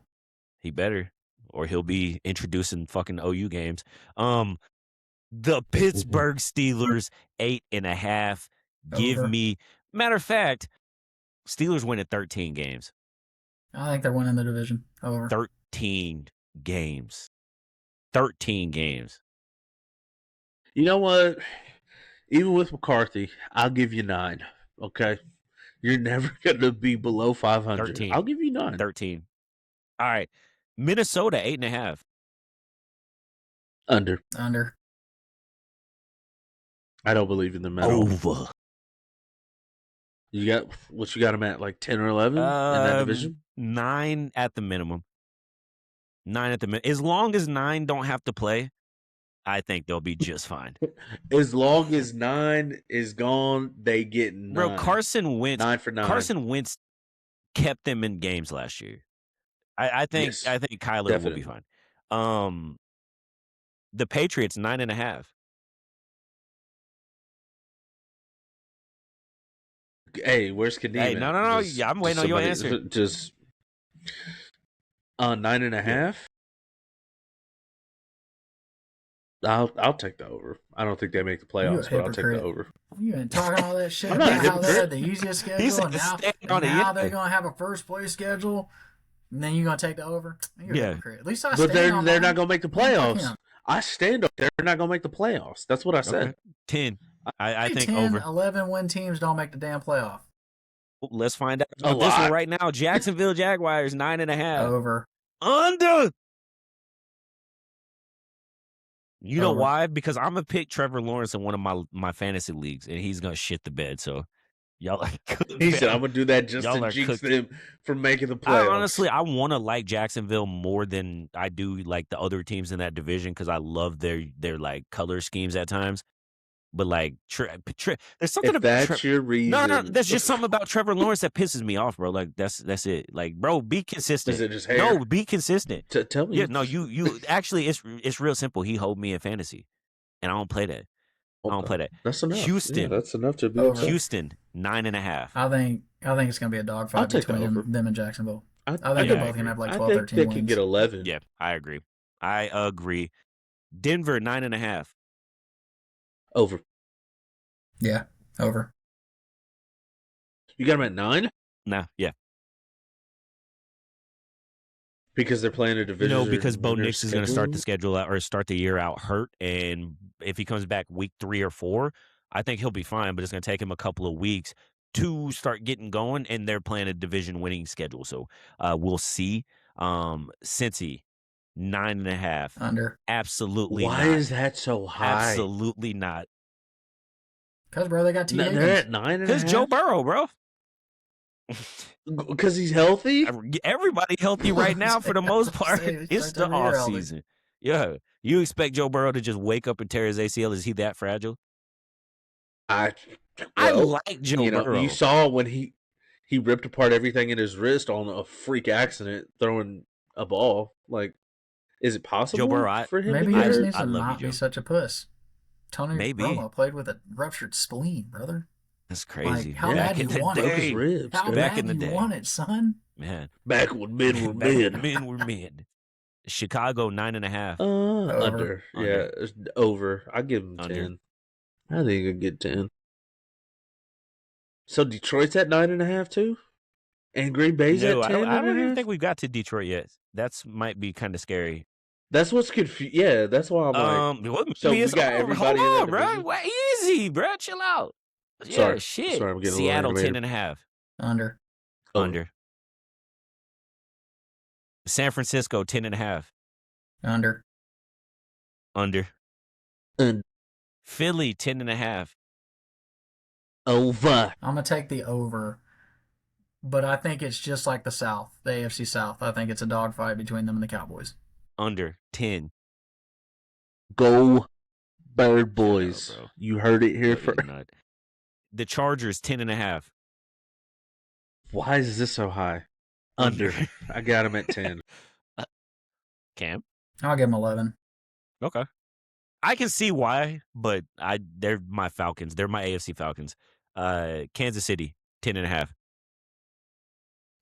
He better, or he'll be introducing fucking OU games. The Pittsburgh Steelers 8.5. Give Over. me. Matter of fact, Steelers win at 13 games. I think they're winning the division. Over. 13 games. 13 games. You know what? Even with McCarthy, I'll give you 9. Okay, you're never gonna be below 500. 13. I'll give you 9. 13. All right. Minnesota 8.5. Under. Under. I don't believe in them at all. Over. You got what you got them at, like 10 or 11 in that division? 9 at the minimum. 9 at the minimum. As long as 9 don't have to play, I think they'll be just fine. As long as 9 is gone, they get 9. Bro, Carson Wentz. 9 for 9. Carson Wentz kept them in games last year. I think Yes, Kyler definitely. will be fine. The Patriots 9.5. Hey, where's Kadeem? Hey, no. Yeah, I'm waiting on your answer. Just 9.5. Yeah. I'll take the over. I don't think they make the playoffs, but I'll take the over. You been talking all that shit I'm not a about how they hypocrite. had the easiest He's schedule, and now they're gonna have a first place schedule, and then you're gonna take the over. You're a hypocrite. At least I But stand on they're mine. not gonna make the Fuck playoffs. him. I stand up. They're not gonna make the playoffs. That's what I said. Okay. 10. I think 10, over. 11 win teams don't make the damn playoff. Let's find out A about this one lot. right now. Jacksonville Jaguars 9.5. Over. Under. You know Over. why? Because I'm gonna pick Trevor Lawrence in one of my fantasy leagues, and he's gonna shit the bed. So y'all are cooked. He said, "I'm gonna do that just Y'all to are jinx cooked. them from making the playoffs." I want to like Jacksonville more than I do like the other teams in that division because I love their like color schemes at times. But like, there's something If about that's your reason, no. There's just something about Trevor Lawrence that pisses me off, bro. Like that's it. Like, bro, be consistent. is it just hair? No, be consistent. Tell me. Yeah, no, you actually, it's real simple. He hold me in fantasy, and I don't play that. I don't play that. That's enough. Houston, Yeah, that's enough to be Over. upset. Houston 9.5. I think it's gonna be a dogfight I'll take the between over. them and Jacksonville. I think Yeah, they're I both gonna have like I 12, think 13 they wins. could get 11. Yeah, I agree. Denver 9.5. Over. Yeah, over. You got them at 9 Nah, yeah. because they're playing a division. No, because Bo Nix is going to start the schedule out or start the year out hurt, and if he comes back week 3 or 4, I think he'll be fine. But it's going to take him a couple of weeks to start getting going, and they're playing a division-winning schedule, so we'll see. Cincy 9.5. Under. Absolutely Why not. is that so high? Absolutely not. Because, bro, they got T. They're Higgins. at 9.5. Because Joe Burrow, bro. Because he's healthy. Everybody healthy right now for the most part. It's the off season. Yeah, you expect Joe Burrow to just wake up and tear his ACL? Is he that fragile? I like Joe Burrow. You saw when he ripped apart everything in his wrist on a freak accident throwing a ball. Like, is it possible Joe Burrow, for him Maybe to he get just hurt? needs to not be such a puss. Tony Maybe. Romo played with a ruptured spleen, brother. That's crazy. Like, how bad you want His it? ribs, How dude. Back in bad the you day. want it, son? Man. Back when men were Back when men. men were men. Chicago 9.5. Under. Yeah, it's over. I give him Under. 10. I think he could get 10. So Detroit's at 9.5 too, and Green Bay's No, at 10. I don't even think we've got to Detroit yet. That's might be kind of scary. That's what's confusing. Yeah, that's why I'm like. So we got everybody hold in on, that bro. division? Why easy, bro. Chill out. Yeah, Sorry. shit. Sorry, I'm getting Seattle a little animated. 10.5. Under. Under. San Francisco 10.5. Under. Under. And Philly 10.5. over. I'm going to take the over. But I think it's just like the South, the AFC South. I think it's a dogfight between them and the Cowboys. Under 10. Go Bird Boys. Bro. You heard it here No, first. you're not. The Chargers 10.5. Why is this so high? Under. I got him at 10. Cam. I'll give them 11. Okay. I can see why, but they're my Falcons. They're my AFC Falcons. Kansas City 10.5.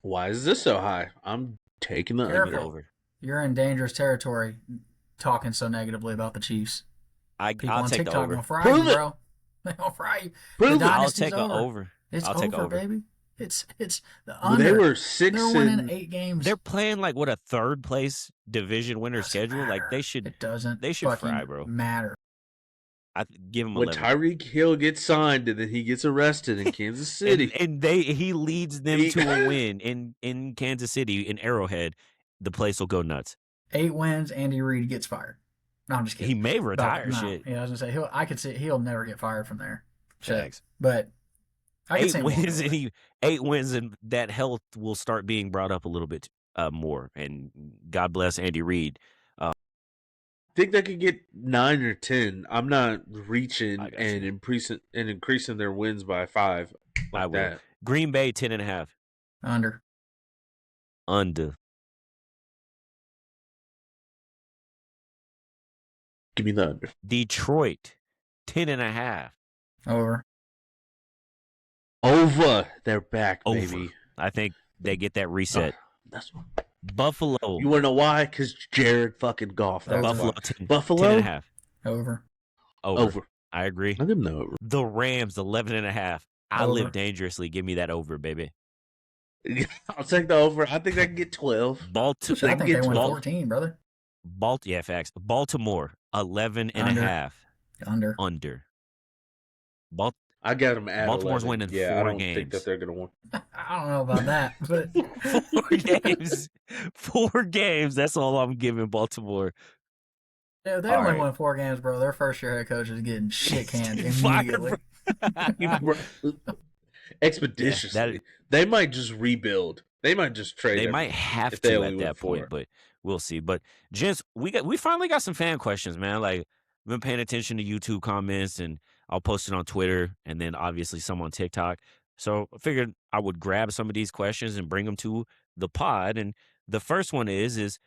Why is this so high? I'm taking the Careful. under. Over. You're in dangerous territory talking so negatively about the Chiefs. People I'll on take TikTok the over. gonna fry Prove you, it. bro. They gonna fry you. Prove the it. I'll dynasty's take an over. over. It's I'll take over, over. baby. It's the Well, under. they were 6 They're winning and 8 games. They're playing like what a third place division winner Doesn't schedule. Like matter. they should. It doesn't. They should fucking fry, bro. Matter. I give him when 11. Tyreek Hill gets signed and then he gets arrested in Kansas City. and he leads them to a win in Kansas City in Arrowhead. The place will go nuts. 8 wins. Andy Reid gets fired. No, I'm just kidding. He may retire. No. Shit. Yeah, I was gonna say I could see he'll never get fired from there. Shit. Facts. But I could 8 see him wins walking and away. 8 wins and that health will start being brought up a little bit more. And God bless Andy Reid. Think they could get 9 or 10. I'm not reaching I got and increasing their wins by 5 like I will. that. Green Bay 10.5. Under. Give me the under. Detroit 10.5. Over. Over. They're back, Over. baby. I think they get that reset. That's what. Buffalo. You want to know why? Because Jared fucking Goff. That's Buffalo why. 10, Buffalo 10.5. Over. Over. I agree. I didn't know over. The Rams 11.5. I Over. live dangerously. Give me that over, baby. I'll take the over. I think I can get 12. I Baltimore. think they win get 14, brother. Yeah, facts. Baltimore 11 and a Under. half. Under. Under. Bal- I got them at Baltimore's 11. winning Yeah, I 4 don't think that games. they're going to win. I don't know about that, but 4 games. 4 games. That's all I'm giving Baltimore. they All only right. won 4 games, bro. Their first year head coach is getting shit canned Fired, immediately. Expeditiously. They might just rebuild. They might just trade They might everyone have if they to only at win that point, 4. but we'll see. But gents, we finally got some fan questions, man. Like, I've been paying attention to YouTube comments, and I'll post it on Twitter, and then obviously some on TikTok. So I figured I would grab some of these questions and bring them to the pod. And the first one is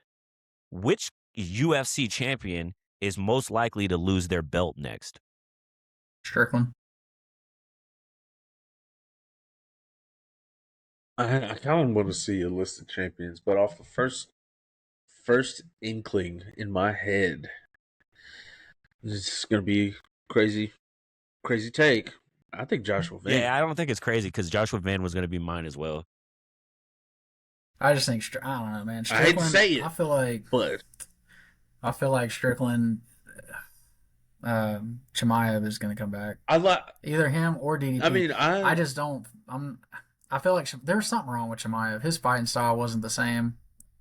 which UFC champion is most likely to lose their belt next? Strickland. I kind of want to see a list of champions, but off the first inkling in my head, it's going to be crazy take. I think Joshua Van. Yeah, I don't think it's crazy because Joshua Van was going to be mine as well. I just think I don't know, man. I hate to say it, I feel like Strickland, Chimaev is going to come back. Either him or DDP. I mean, I just don't. I feel like there's something wrong with Chimaev. His fighting style wasn't the same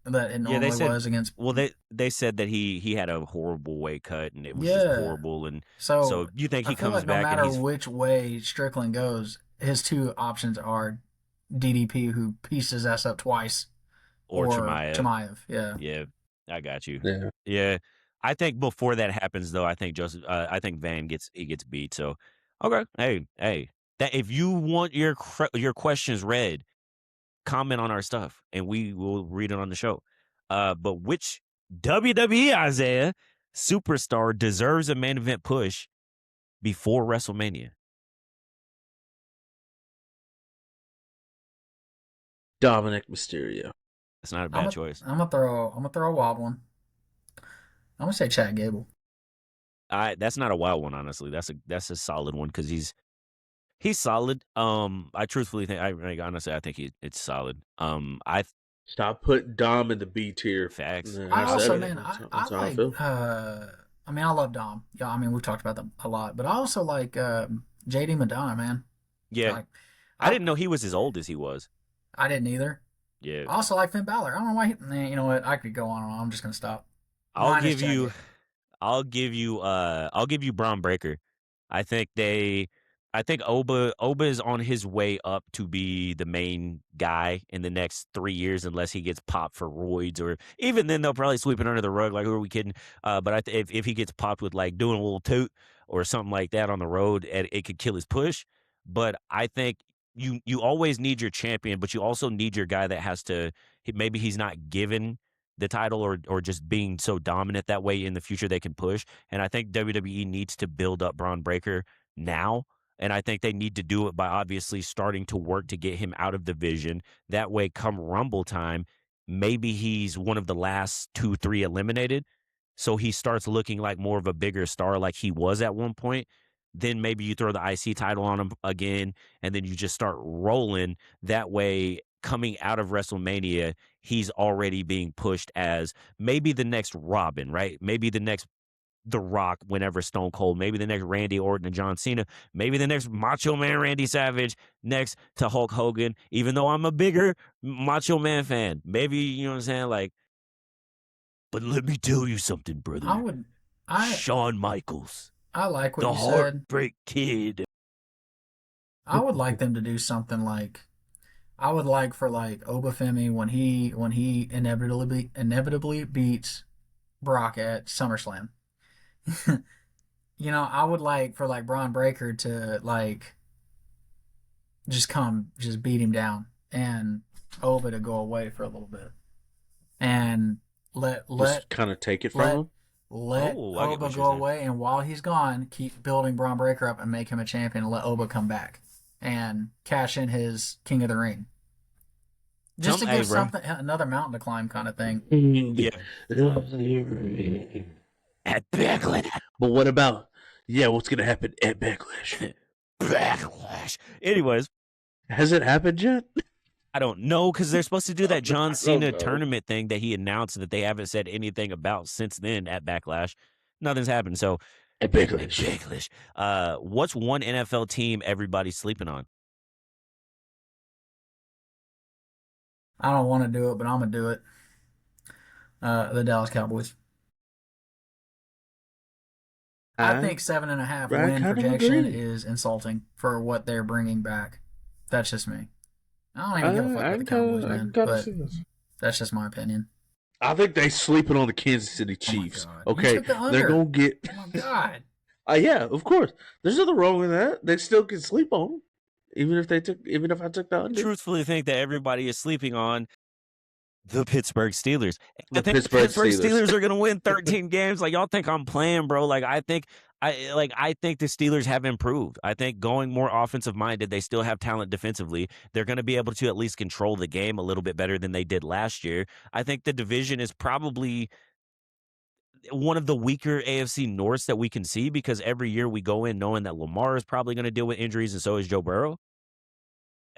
that it normally was against. Well, they said that he had a horrible weight cut and it was just horrible. And so you think he comes like back? No matter which way Strickland goes, his two options are DDP, who pieced his ass up twice, or Chimaev. Chimaev. Yeah, I got you. Yeah. I think before that happens, though, I think Van gets beat. So okay, hey, that if you want your questions read, comment on our stuff and we will read it on the show. But which WWE Isaiah superstar deserves a main event push before WrestleMania? Dominic Mysterio. That's not a bad choice. I'm gonna throw a wild one. I'm gonna say Chad Gable. That's not a wild one, honestly. That's a solid one because he's solid. I truthfully think I think it's solid. I Stop putting Dom in the B tier. Facts. I also, man, I like. I mean, I love Dom. Yeah, I mean, we've talked about them a lot, but I also like JD Madonna, man. Yeah, like, I didn't know he was as old as he was. I didn't either. Yeah. I also like Finn Balor. I don't know why. You know what? I could go on and on. I'm just gonna stop. I'll give you Braun Breaker. I think Oba is on his way up to be the main guy in the next 3 years, unless he gets popped for roids, or even then they'll probably sweep it under the rug. Like, who are we kidding? But if he gets popped with like doing a little toot or something like that on the road, it could kill his push. But I think you always need your champion, but you also need your guy that has to. Maybe he's not given the title or just being so dominant that way in the future they can push. And I think WWE needs to build up Braun Breaker now. And I think they need to do it by obviously starting to work to get him out of the division. That way, come Rumble time, maybe he's one of the last 2-3 eliminated. So he starts looking like more of a bigger star like he was at one point. Then maybe you throw the IC title on him again, and then you just start rolling. That way, coming out of WrestleMania, he's already being pushed as maybe the next Robin, right? Maybe the next The Rock whenever Stone Cold, maybe the next Randy Orton and John Cena, maybe the next Macho Man Randy Savage, next to Hulk Hogan, even though I'm a bigger Macho Man fan. Maybe, you know what I'm saying? Like, but let me tell you something, brother. Shawn Michaels. I like what the you said. Heartbreak Kid. I would like them to do something like, I would like for like Obafemi when he inevitably beats Brock at SummerSlam. You know, I would like for like Braun Breaker to like just beat him down, and Oba to go away for a little bit, and let kind of take it from him. Let Oba go away, and while he's gone, keep building Braun Breaker up and make him a champion, and let Oba come back and cash in his King of the Ring. Just to give something, another mountain to climb kind of thing. Yeah. At Backlash. But what about, what's going to happen at Backlash? Backlash. Anyways. Has it happened yet? I don't know, because they're supposed to do that John Cena tournament thing that he announced that they haven't said anything about since then at Backlash. Nothing's happened. So, Big English. What's one NFL team everybody's sleeping on? I don't want to do it, but I'm gonna do it. The Dallas Cowboys. I I think 7.5 I win kind of projection agree. is insulting for what they're bringing back. That's just me. I don't even give a fuck about the Cowboys, I can man. kind of But see this. that's just my opinion. I think they sleeping on the Kansas City Oh my Chiefs. god, you Okay, took the they're under. gonna get. Oh my god. Yeah, of course. There's nothing wrong with that. They still can sleep on them, even if I took the I under. truthfully think that everybody is sleeping on the Pittsburgh Steelers. I The think the Pittsburgh Pittsburgh Steelers. Steelers are going to win 13 games. Like y'all think I'm playing, bro. I think the Steelers have improved. I think going more offensive minded, they still have talent defensively. They're going to be able to at least control the game a little bit better than they did last year. I think the division is probably one of the weaker AFC Norths that we can see because every year we go in knowing that Lamar is probably going to deal with injuries and so is Joe Burrow.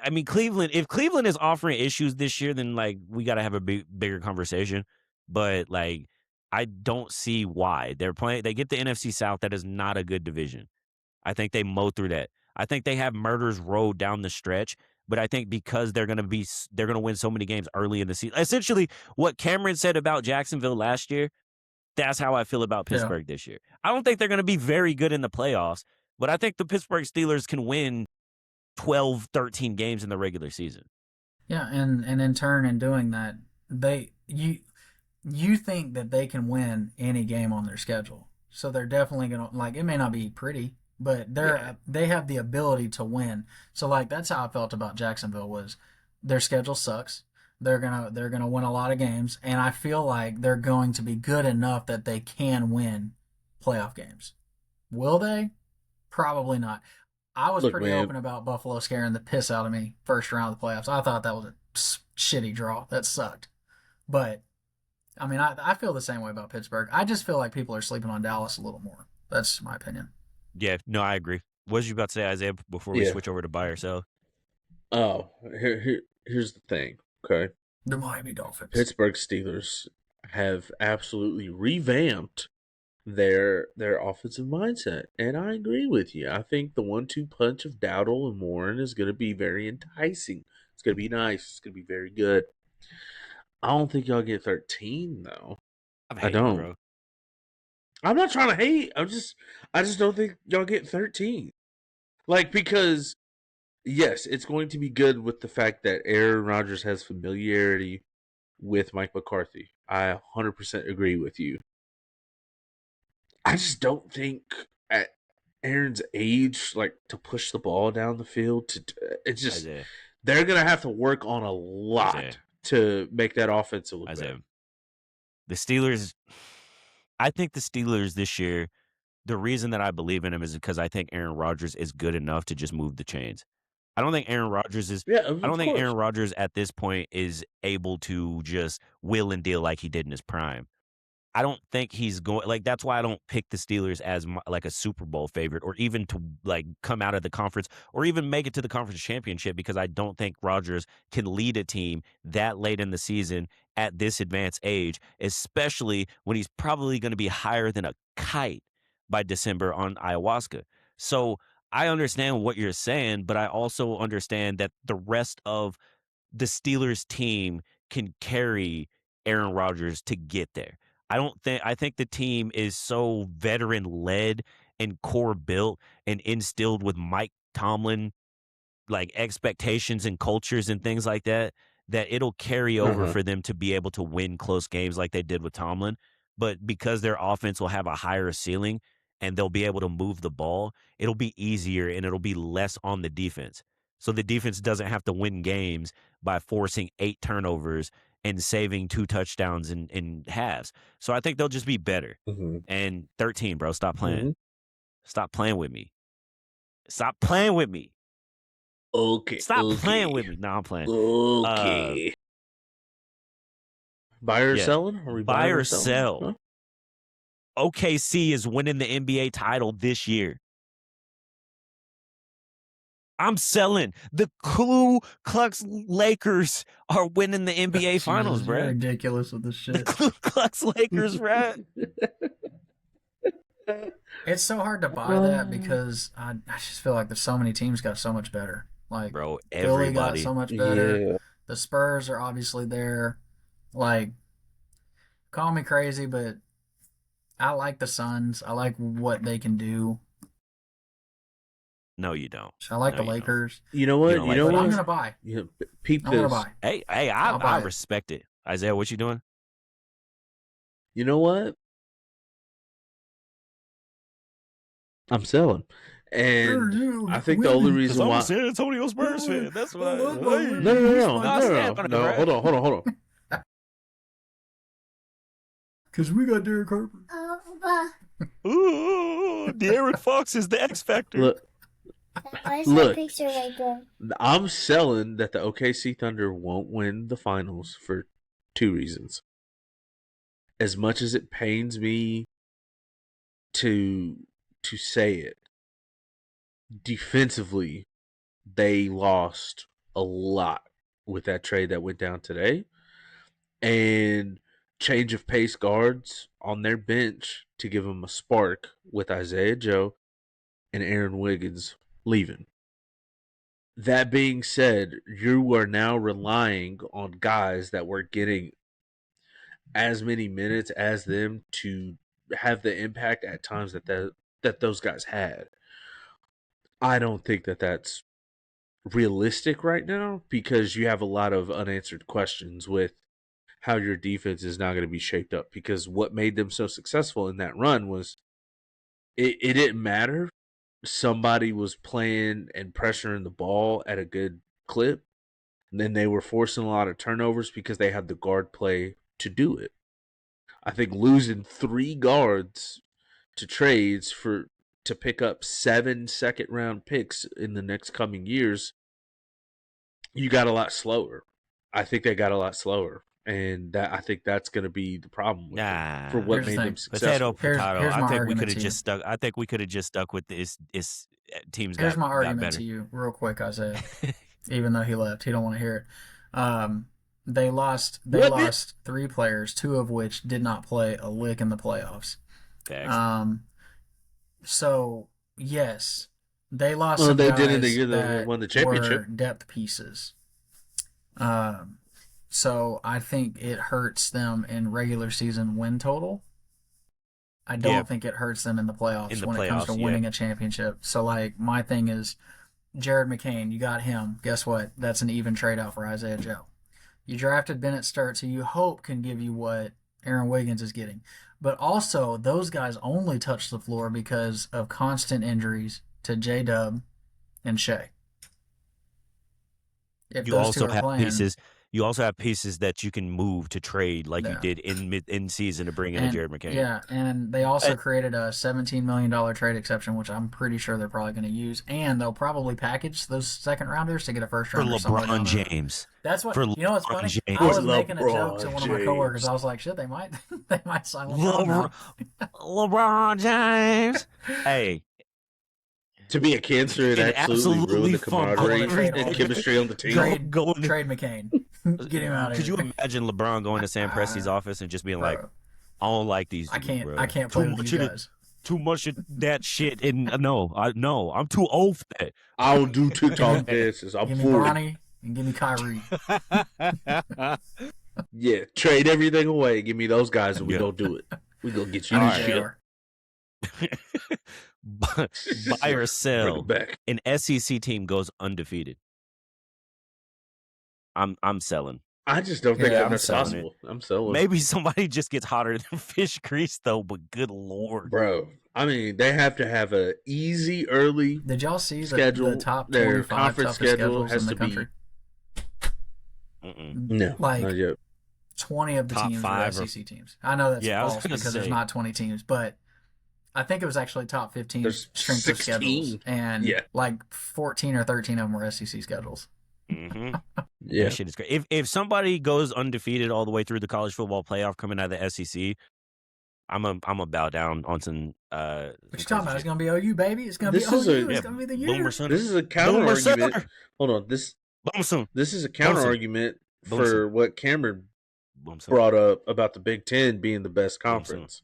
I mean, Cleveland, if Cleveland is offering issues this year, then like we got to have a bigger conversation. But like, I don't see why they're playing. They get the NFC South. That is not a good division. I think they mow through that. I think they have murders road down the stretch. But I think because they're going to win so many games early in the season. Essentially, what Cameron said about Jacksonville last year, that's how I feel about Yeah. Pittsburgh this year. I don't think they're going to be very good in the playoffs, but I think the Pittsburgh Steelers can win 12, 13 games in the regular season. Yeah, and in turn, in doing that, they you think that they can win any game on their schedule. So they're definitely gonna like. It may not be pretty, but Yeah. they have the ability to win. So like that's how I felt about Jacksonville was their schedule sucks. They're gonna win a lot of games, and I feel like they're going to be good enough that they can win playoff games. Will they? Probably not. I was Look, pretty man. open about Buffalo scaring the piss out of me first round of the playoffs. I thought that was a shitty draw. That sucked. But I mean, I feel the same way about Pittsburgh. I just feel like people are sleeping on Dallas a little more. That's my opinion. Yeah, no, I agree. What was you about to say, Isaiah, before we Yeah. switch over to buy or sell? Oh, here's the thing. Okay, The Miami Dolphins. Pittsburgh Steelers have absolutely revamped their offensive mindset, and I agree with you. I think the 1-2 punch of Dowdle and Warren is going to be very enticing. It's going to be nice. It's going to be very good. I don't think y'all get 13 though. I'm I hating, don't. bro. I'm not trying to hate. I just don't think y'all get 13. Like because yes, it's going to be good with the fact that Aaron Rodgers has familiarity with Mike McCarthy. I 100% agree with you. I just don't think at Aaron's age, like to push the ball down the field, it's just Isaiah, they're gonna have to work on a lot Isaiah. to make that offense look Isaiah. better. The Steelers, I think the Steelers this year, the reason that I believe in them is because I think Aaron Rodgers is good enough to just move the chains. I don't think Aaron Rodgers is. Yeah, I don't of think course. Aaron Rodgers at this point is able to just will and deal like he did in his prime. I don't think he's going like that's why I don't pick the Steelers as like a Super Bowl favorite or even to like come out of the conference or even make it to the conference championship because I don't think Rodgers can lead a team that late in the season at this advanced age, especially when he's probably going to be higher than a kite by December on ayahuasca. So I understand what you're saying, but I also understand that the rest of the Steelers team can carry Aaron Rodgers to get there. I think the team is so veteran led and core built and instilled with Mike Tomlin like expectations and cultures and things like that, that it'll carry over Uh-huh. for them to be able to win close games like they did with Tomlin. But because their offense will have a higher ceiling and they'll be able to move the ball, it'll be easier and it'll be less on the defense. So the defense doesn't have to win games by forcing 8 turnovers and saving 2 touchdowns in halves. So I think they'll just be better. Mm-hmm. And 13, bro, stop playing. Mm-hmm. Stop playing with me. Stop playing with me. Okay. Stop playing with me. No, I'm playing. Okay. Buy or Yeah. selling? Are we Buy buying or or selling? sell. Huh? OKC is winning the NBA title this year. I'm selling. The Ku Klux Lakers are winning the NBA Finals, Jesus, you're bruh. ridiculous with this The shit. Ku Klux Lakers, bruh. It's so hard to buy that because I just feel like there's so many teams got so much better. Like Bro, Philly got everybody. so much better. Yeah. The Spurs are obviously there. Like, call me crazy, but I like the Suns. I like what they can do. No, you don't. I like No, the you don't. Lakers. You know You what? don't You like know But the I'm what? Lakers. gonna buy. Peep I'm gonna this. buy. Hey, I'll I buy it. respect it. Isaiah, what you doing? You know what? I'm selling. And I think the only Because reason I'm a why. San Antonio Spurs fan. That's what I. No, no, no, no, Nah, no, stand no, on it, no. bro. Hold on. Because we got Derek Harper. Ooh, De'Aaron Fox is the X factor. Look, Where's look. that picture right there? I'm selling that the OKC Thunder won't win the finals for two reasons. As much as it pains me to say it, defensively, they lost a lot with that trade that went down today. And change of pace guards on their bench to give them a spark with Isaiah Joe and Aaron Wiggins leaving. That being said, you are now relying on guys that were getting as many minutes as them to have the impact at times that those guys had. I don't think that that's realistic right now because you have a lot of unanswered questions with how your defense is now going to be shaped up because what made them so successful in that run was it didn't matter. Somebody was playing and pressuring the ball at a good clip. And then they were forcing a lot of turnovers because they had the guard play to do it. I think losing 3 guards to trades to pick up 7 second-round picks in the next coming years, you got a lot slower. I think they got a lot slower. And I think that's going to be the problem with them for what Here's the made thing. them Potato, successful. potato. Here's I my think we argument could have to you. just stuck. I think we could have just stuck with this. Teams Here's my got argument better. to you, real quick, Isaiah. Even though he left, he don't want to hear it. They lost 3 players, 2 of which did not play a lick in the playoffs. Facts. So yes, they lost Well, some they guys did in the year that they that won the were championship. depth pieces. So I think it hurts them in regular season win total. I don't think it hurts them in the playoffs In the when it comes to playoffs, winning a championship. So like my thing is Jared McCain, you got him. Guess what? That's an even trade out for Isaiah Joe. You drafted Bennett Sturts, who you hope can give you what Aaron Wiggins is getting. But also, those guys only touch the floor because of constant injuries to J Dub and Shea. If You those also two are have playing, pieces. You also have pieces that you can move to trade, like you Yeah. did in season to bring in a Jared McCain. Yeah, and they also created a $17 million trade exception, which I'm pretty sure they're probably going to use. And they'll probably package those second rounders to get a first For rounder. LeBron James. That's what For you know. What's funny? LeBron I was James. making a joke to LeBron one of my coworkers. James. I was like, "Shit, they might sign LeBron now." LeBron James. Hey, To be a cancer, it It absolutely ruined the fumbled camaraderie everything. and chemistry on the team. Trade McCain. Get him out of Could here. you imagine LeBron going to Sam Presti's office and just being like, Bro, "I don't like these I dudes, bro. can't play with you guys. Too much of that shit." And no, I'm too old for that. I don't do TikTok dances. I'm Give me 40. Bronny and give me Kyrie. Yeah, trade everything away. Give me those guys and we Yeah. go do it. We go get you All the right, shit. JR. Buy or Bring sell. it back. An SEC team goes undefeated. I'm selling. I just don't think Yeah, that I'm that's selling possible. I'm selling. Maybe somebody just gets hotter than fish grease though, but good lord. Bro, I mean, they have to have a easy early Did y'all see schedule. the top Their 25 conference toughest schedule schedules has in the to be country? no, Like not yet. 20 of the Top teams are 5 or- SEC teams. I know that's Yeah, I was false gonna because there's say. not 20 teams, but I think it was actually top 15 There's strength of 16. schedules, and Yeah. like 14 or 13 of them were SEC schedules. Mm-hmm. Yeah, That shit is great. If somebody goes undefeated all the way through the college football playoff coming out of the SEC, I'm a bow down on some. What you talking about? It's gonna be OU, baby. It's gonna This be is OU. a- It's gonna be the year. Boomer Sooner. this is a counter Boomer argument. Sooner. Hold on, this Boomer is a counter argument Boom for what Cameron Sooner. brought up about the Big Ten being the best conference.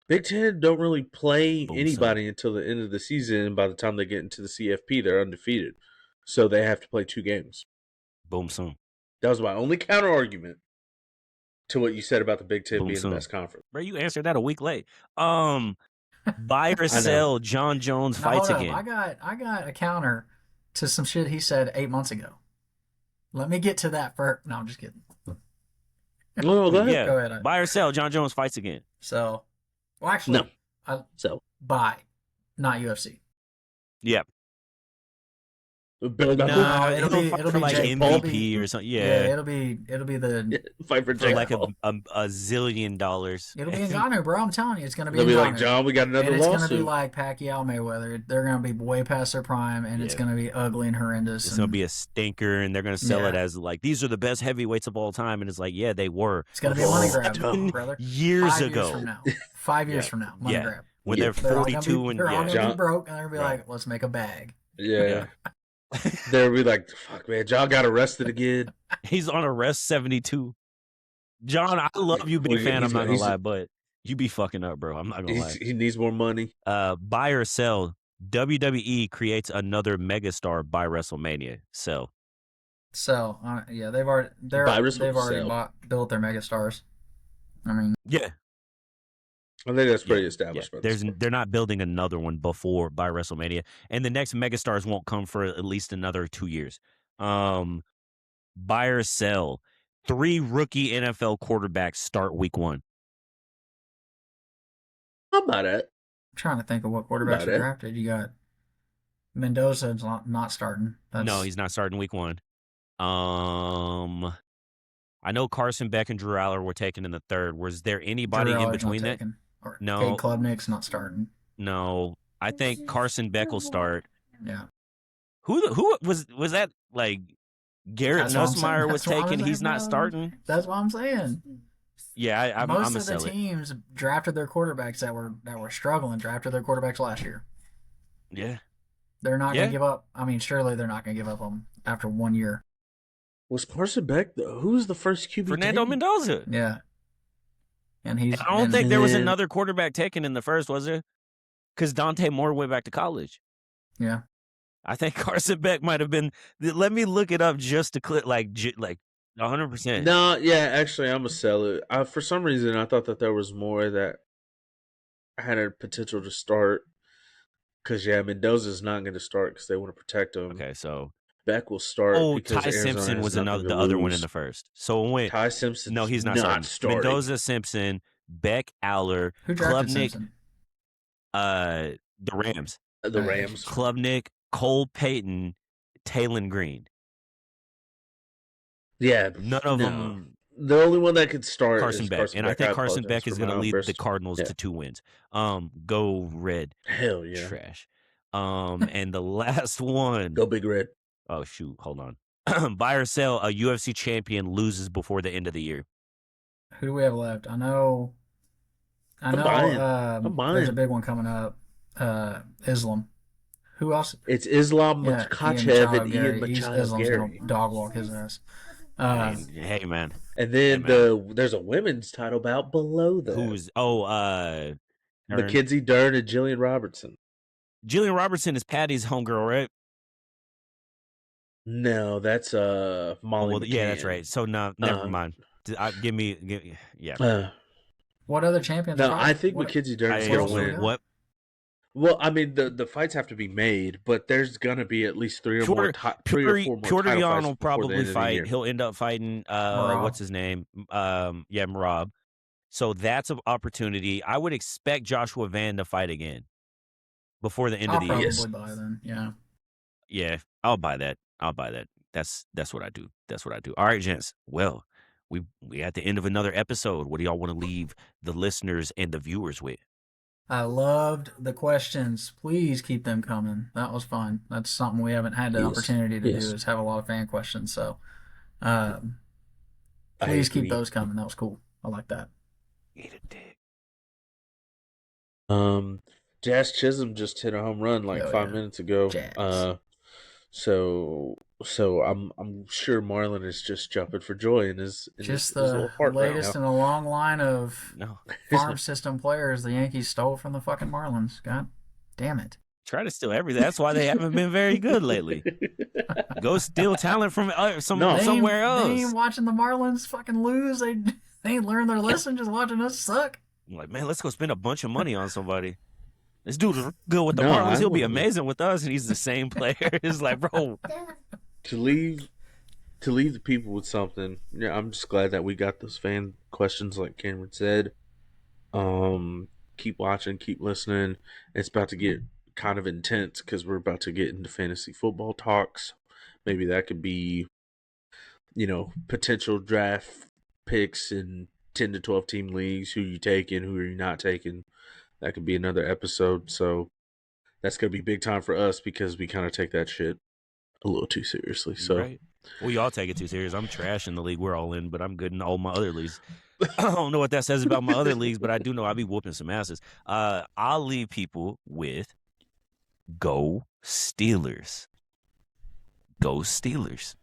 Big Ten don't really play Boom, anybody until the end of the season, and by the time they get into the CFP, they're undefeated. So they have to play 2 games. Boom soon. That was my only counter argument to what you said about the Big Ten Boom being soon. the best conference. Bro, you answered that a week late. Buy or I know. sell, John Jones Now, fights hold up. again. I got a counter to some shit he said 8 months ago. Let me get to that first. No, I'm just kidding. Oh, go ahead. Yeah, Go ahead. buy or sell, John Jones fights again. So, well, actually, No. So, buy, not UFC. Yeah. Billy Gunn. No, He'll fight it'll for be like Jake MVP or something. Yeah. it'll be the Fight for For Jake like Paul. a zillion dollars. it'll be Ngannou, bro. I'm telling you, it's gonna be They'll be Ngannou. like, John, we got another and it's lawsuit. gonna be like Pacquiao Mayweather. They're gonna be way past their prime, and it's Yeah. gonna be ugly and horrendous. It's gonna be a stinker, and they're gonna sell it Yeah. as like these are the best heavyweights of all time, and it's like, yeah, they were. It's gonna be a money Oh, grab, no. brother. Years 5 ago, years from now. 5 years Yeah. from now, money Yeah. grab. when Yeah. they're They're all gonna 42 be, and they're all yeah, gonna John- be broke, and they're gonna be Right. like, let's make a bag. Yeah. They'll be like, fuck, man, John got arrested again. he's on arrest 72. John, I love you, big Well, fan. I'm he's- not gonna he's- lie, but you be fucking up, bro. I'm not gonna lie. He needs more money. Buy or sell. WWE creates another megastar by WrestleMania. Sell. So yeah, they've already Virus they've will already sell. built their megastars. I mean, Yeah, I think that's pretty yeah. established. By this point. They're not building another one before by WrestleMania, and the next megastars won't come for at least another 2 years. Buy or sell. 3 rookie NFL quarterbacks start week 1. How about it? I'm trying to think of what quarterbacks About are it. drafted. You got Mendoza's not starting. No, he's not starting week 1. I know Carson Beck and Drew Aller were taken in the 3rd. Was there anybody Drew in Aller's not between that? taken. Or No. Cade Klubnik's not starting. No, I think Carson Beck will start. Yeah. Who was that? Like Garrett That's what I'm saying. Nussmeier was That's what I'm taken. He's saying, not bro. starting. That's what I'm saying. Yeah, I'm Most a of the sell it. teams drafted their quarterbacks that were struggling, drafted their quarterbacks last year. Yeah, They're not Yeah. going to give up. I mean, surely they're not going to give up on them after 1 year. Was Carson Beck? Who was the first QB? Fernando taken? Mendoza. Yeah. And he's. I don't and- think there was then- another quarterback taken in the first, was there? Because Dante Moore went back to college. Yeah. I think Carson Beck might have been. Let me look it up just to click like 100%. No, yeah, actually, I'm a sell it. For some reason, I thought that there was more that had a potential to start. Because Mendoza's not going to start because they want to protect him. Okay, so Beck will start. because Ty Arizona Simpson has was nothing to the other one in lose. the first. So it went. Ty Simpson. No, he's not starting. starting. Mendoza, Simpson, Beck, Aller, Who drafted Klubnik, Simpson? the Rams. The Right. Rams. Klubnik, Cole Payton, Taylon Green. Yeah, None of no. them The only one that could start Carson is Beck. Carson And Beck. I think Carson apologize Beck is for going my to lead outburst. the Cardinals Yeah. to 2 wins. Go Red. Hell yeah. Trash. And the last one. Go Big Red. Oh, shoot. Hold on. Buy or sell, a UFC champion loses before the end of the year. Who do we have left? I know. I'm buying. I'm There's a buying. big one coming up. Islam. Who else? It's Islam Yeah, Makhachev and Gary. Ian He's Machado Islam's Gary. gonna dog walk his ass. I mean, hey, man. And then Hey, there's a women's title bout below that. Who's Dern. Mackenzie Dern and Jillian Robertson. Jillian Robertson is Patty's homegirl, right? No, that's Molly. Well, yeah, that's McCann. right. So no, never Um, mind. Yeah. What other champions? No, fight? I think What- Mackenzie Dern's I- gonna else do we win. got? What? Well, I mean, the fights have to be made, but there's gonna be at least three or four more title Piotr fights will before the probably end of the fight. year. He'll end up fighting Merab. what's his name? Merab. So that's an opportunity. I would expect Joshua Van to fight again before the end I'll of the probably year. Yes. buy then. Yeah. Yeah, I'll buy that. That's what I do. That's what I do. All right, gents. Well, we at the end of another episode. What do y'all want to leave the listeners and the viewers with? I loved the questions. Please keep them coming. That was fun. That's something we haven't had the Yes. opportunity to Yes. do is have a lot of fan questions. So I please keep agree. those coming. That was cool. I like that. Eat a dick. Jazz Chisholm just hit a home run like Hell 5 yeah. minutes ago. Jazz. So So I'm sure Marlon is just jumping for joy in Just his the little heart right latest now. in a long line of No. farm system players the Yankees stole from the fucking Marlins. God damn it. Try to steal everything. That's why they haven't been very good lately. Go steal talent from No. somewhere They ain't else. watching the Marlins fucking lose. They ain't learned their lesson just watching us suck. I'm like, man, let's go spend a bunch of money on somebody. This dude is good with the No, Marlins. I He'll be wouldn't. amazing with us, and he's the same player. It's like, bro, To leave the people with something. Yeah, I'm just glad that we got those fan questions, like Cameron said. Keep watching, keep listening. It's about to get kind of intense because we're about to get into fantasy football talks. Maybe that could be, potential draft picks in 10 to 12 team leagues. Who you taking? Who are you not taking? That could be another episode. So that's gonna be big time for us because we kind of take that shit a little too seriously. So right? We all take it too serious. I'm trash in the league we're all in, but I'm good in all my other leagues. I don't know what that says about my other leagues, but I do know I'll be whooping some asses. I'll leave people with go Steelers. Go Steelers.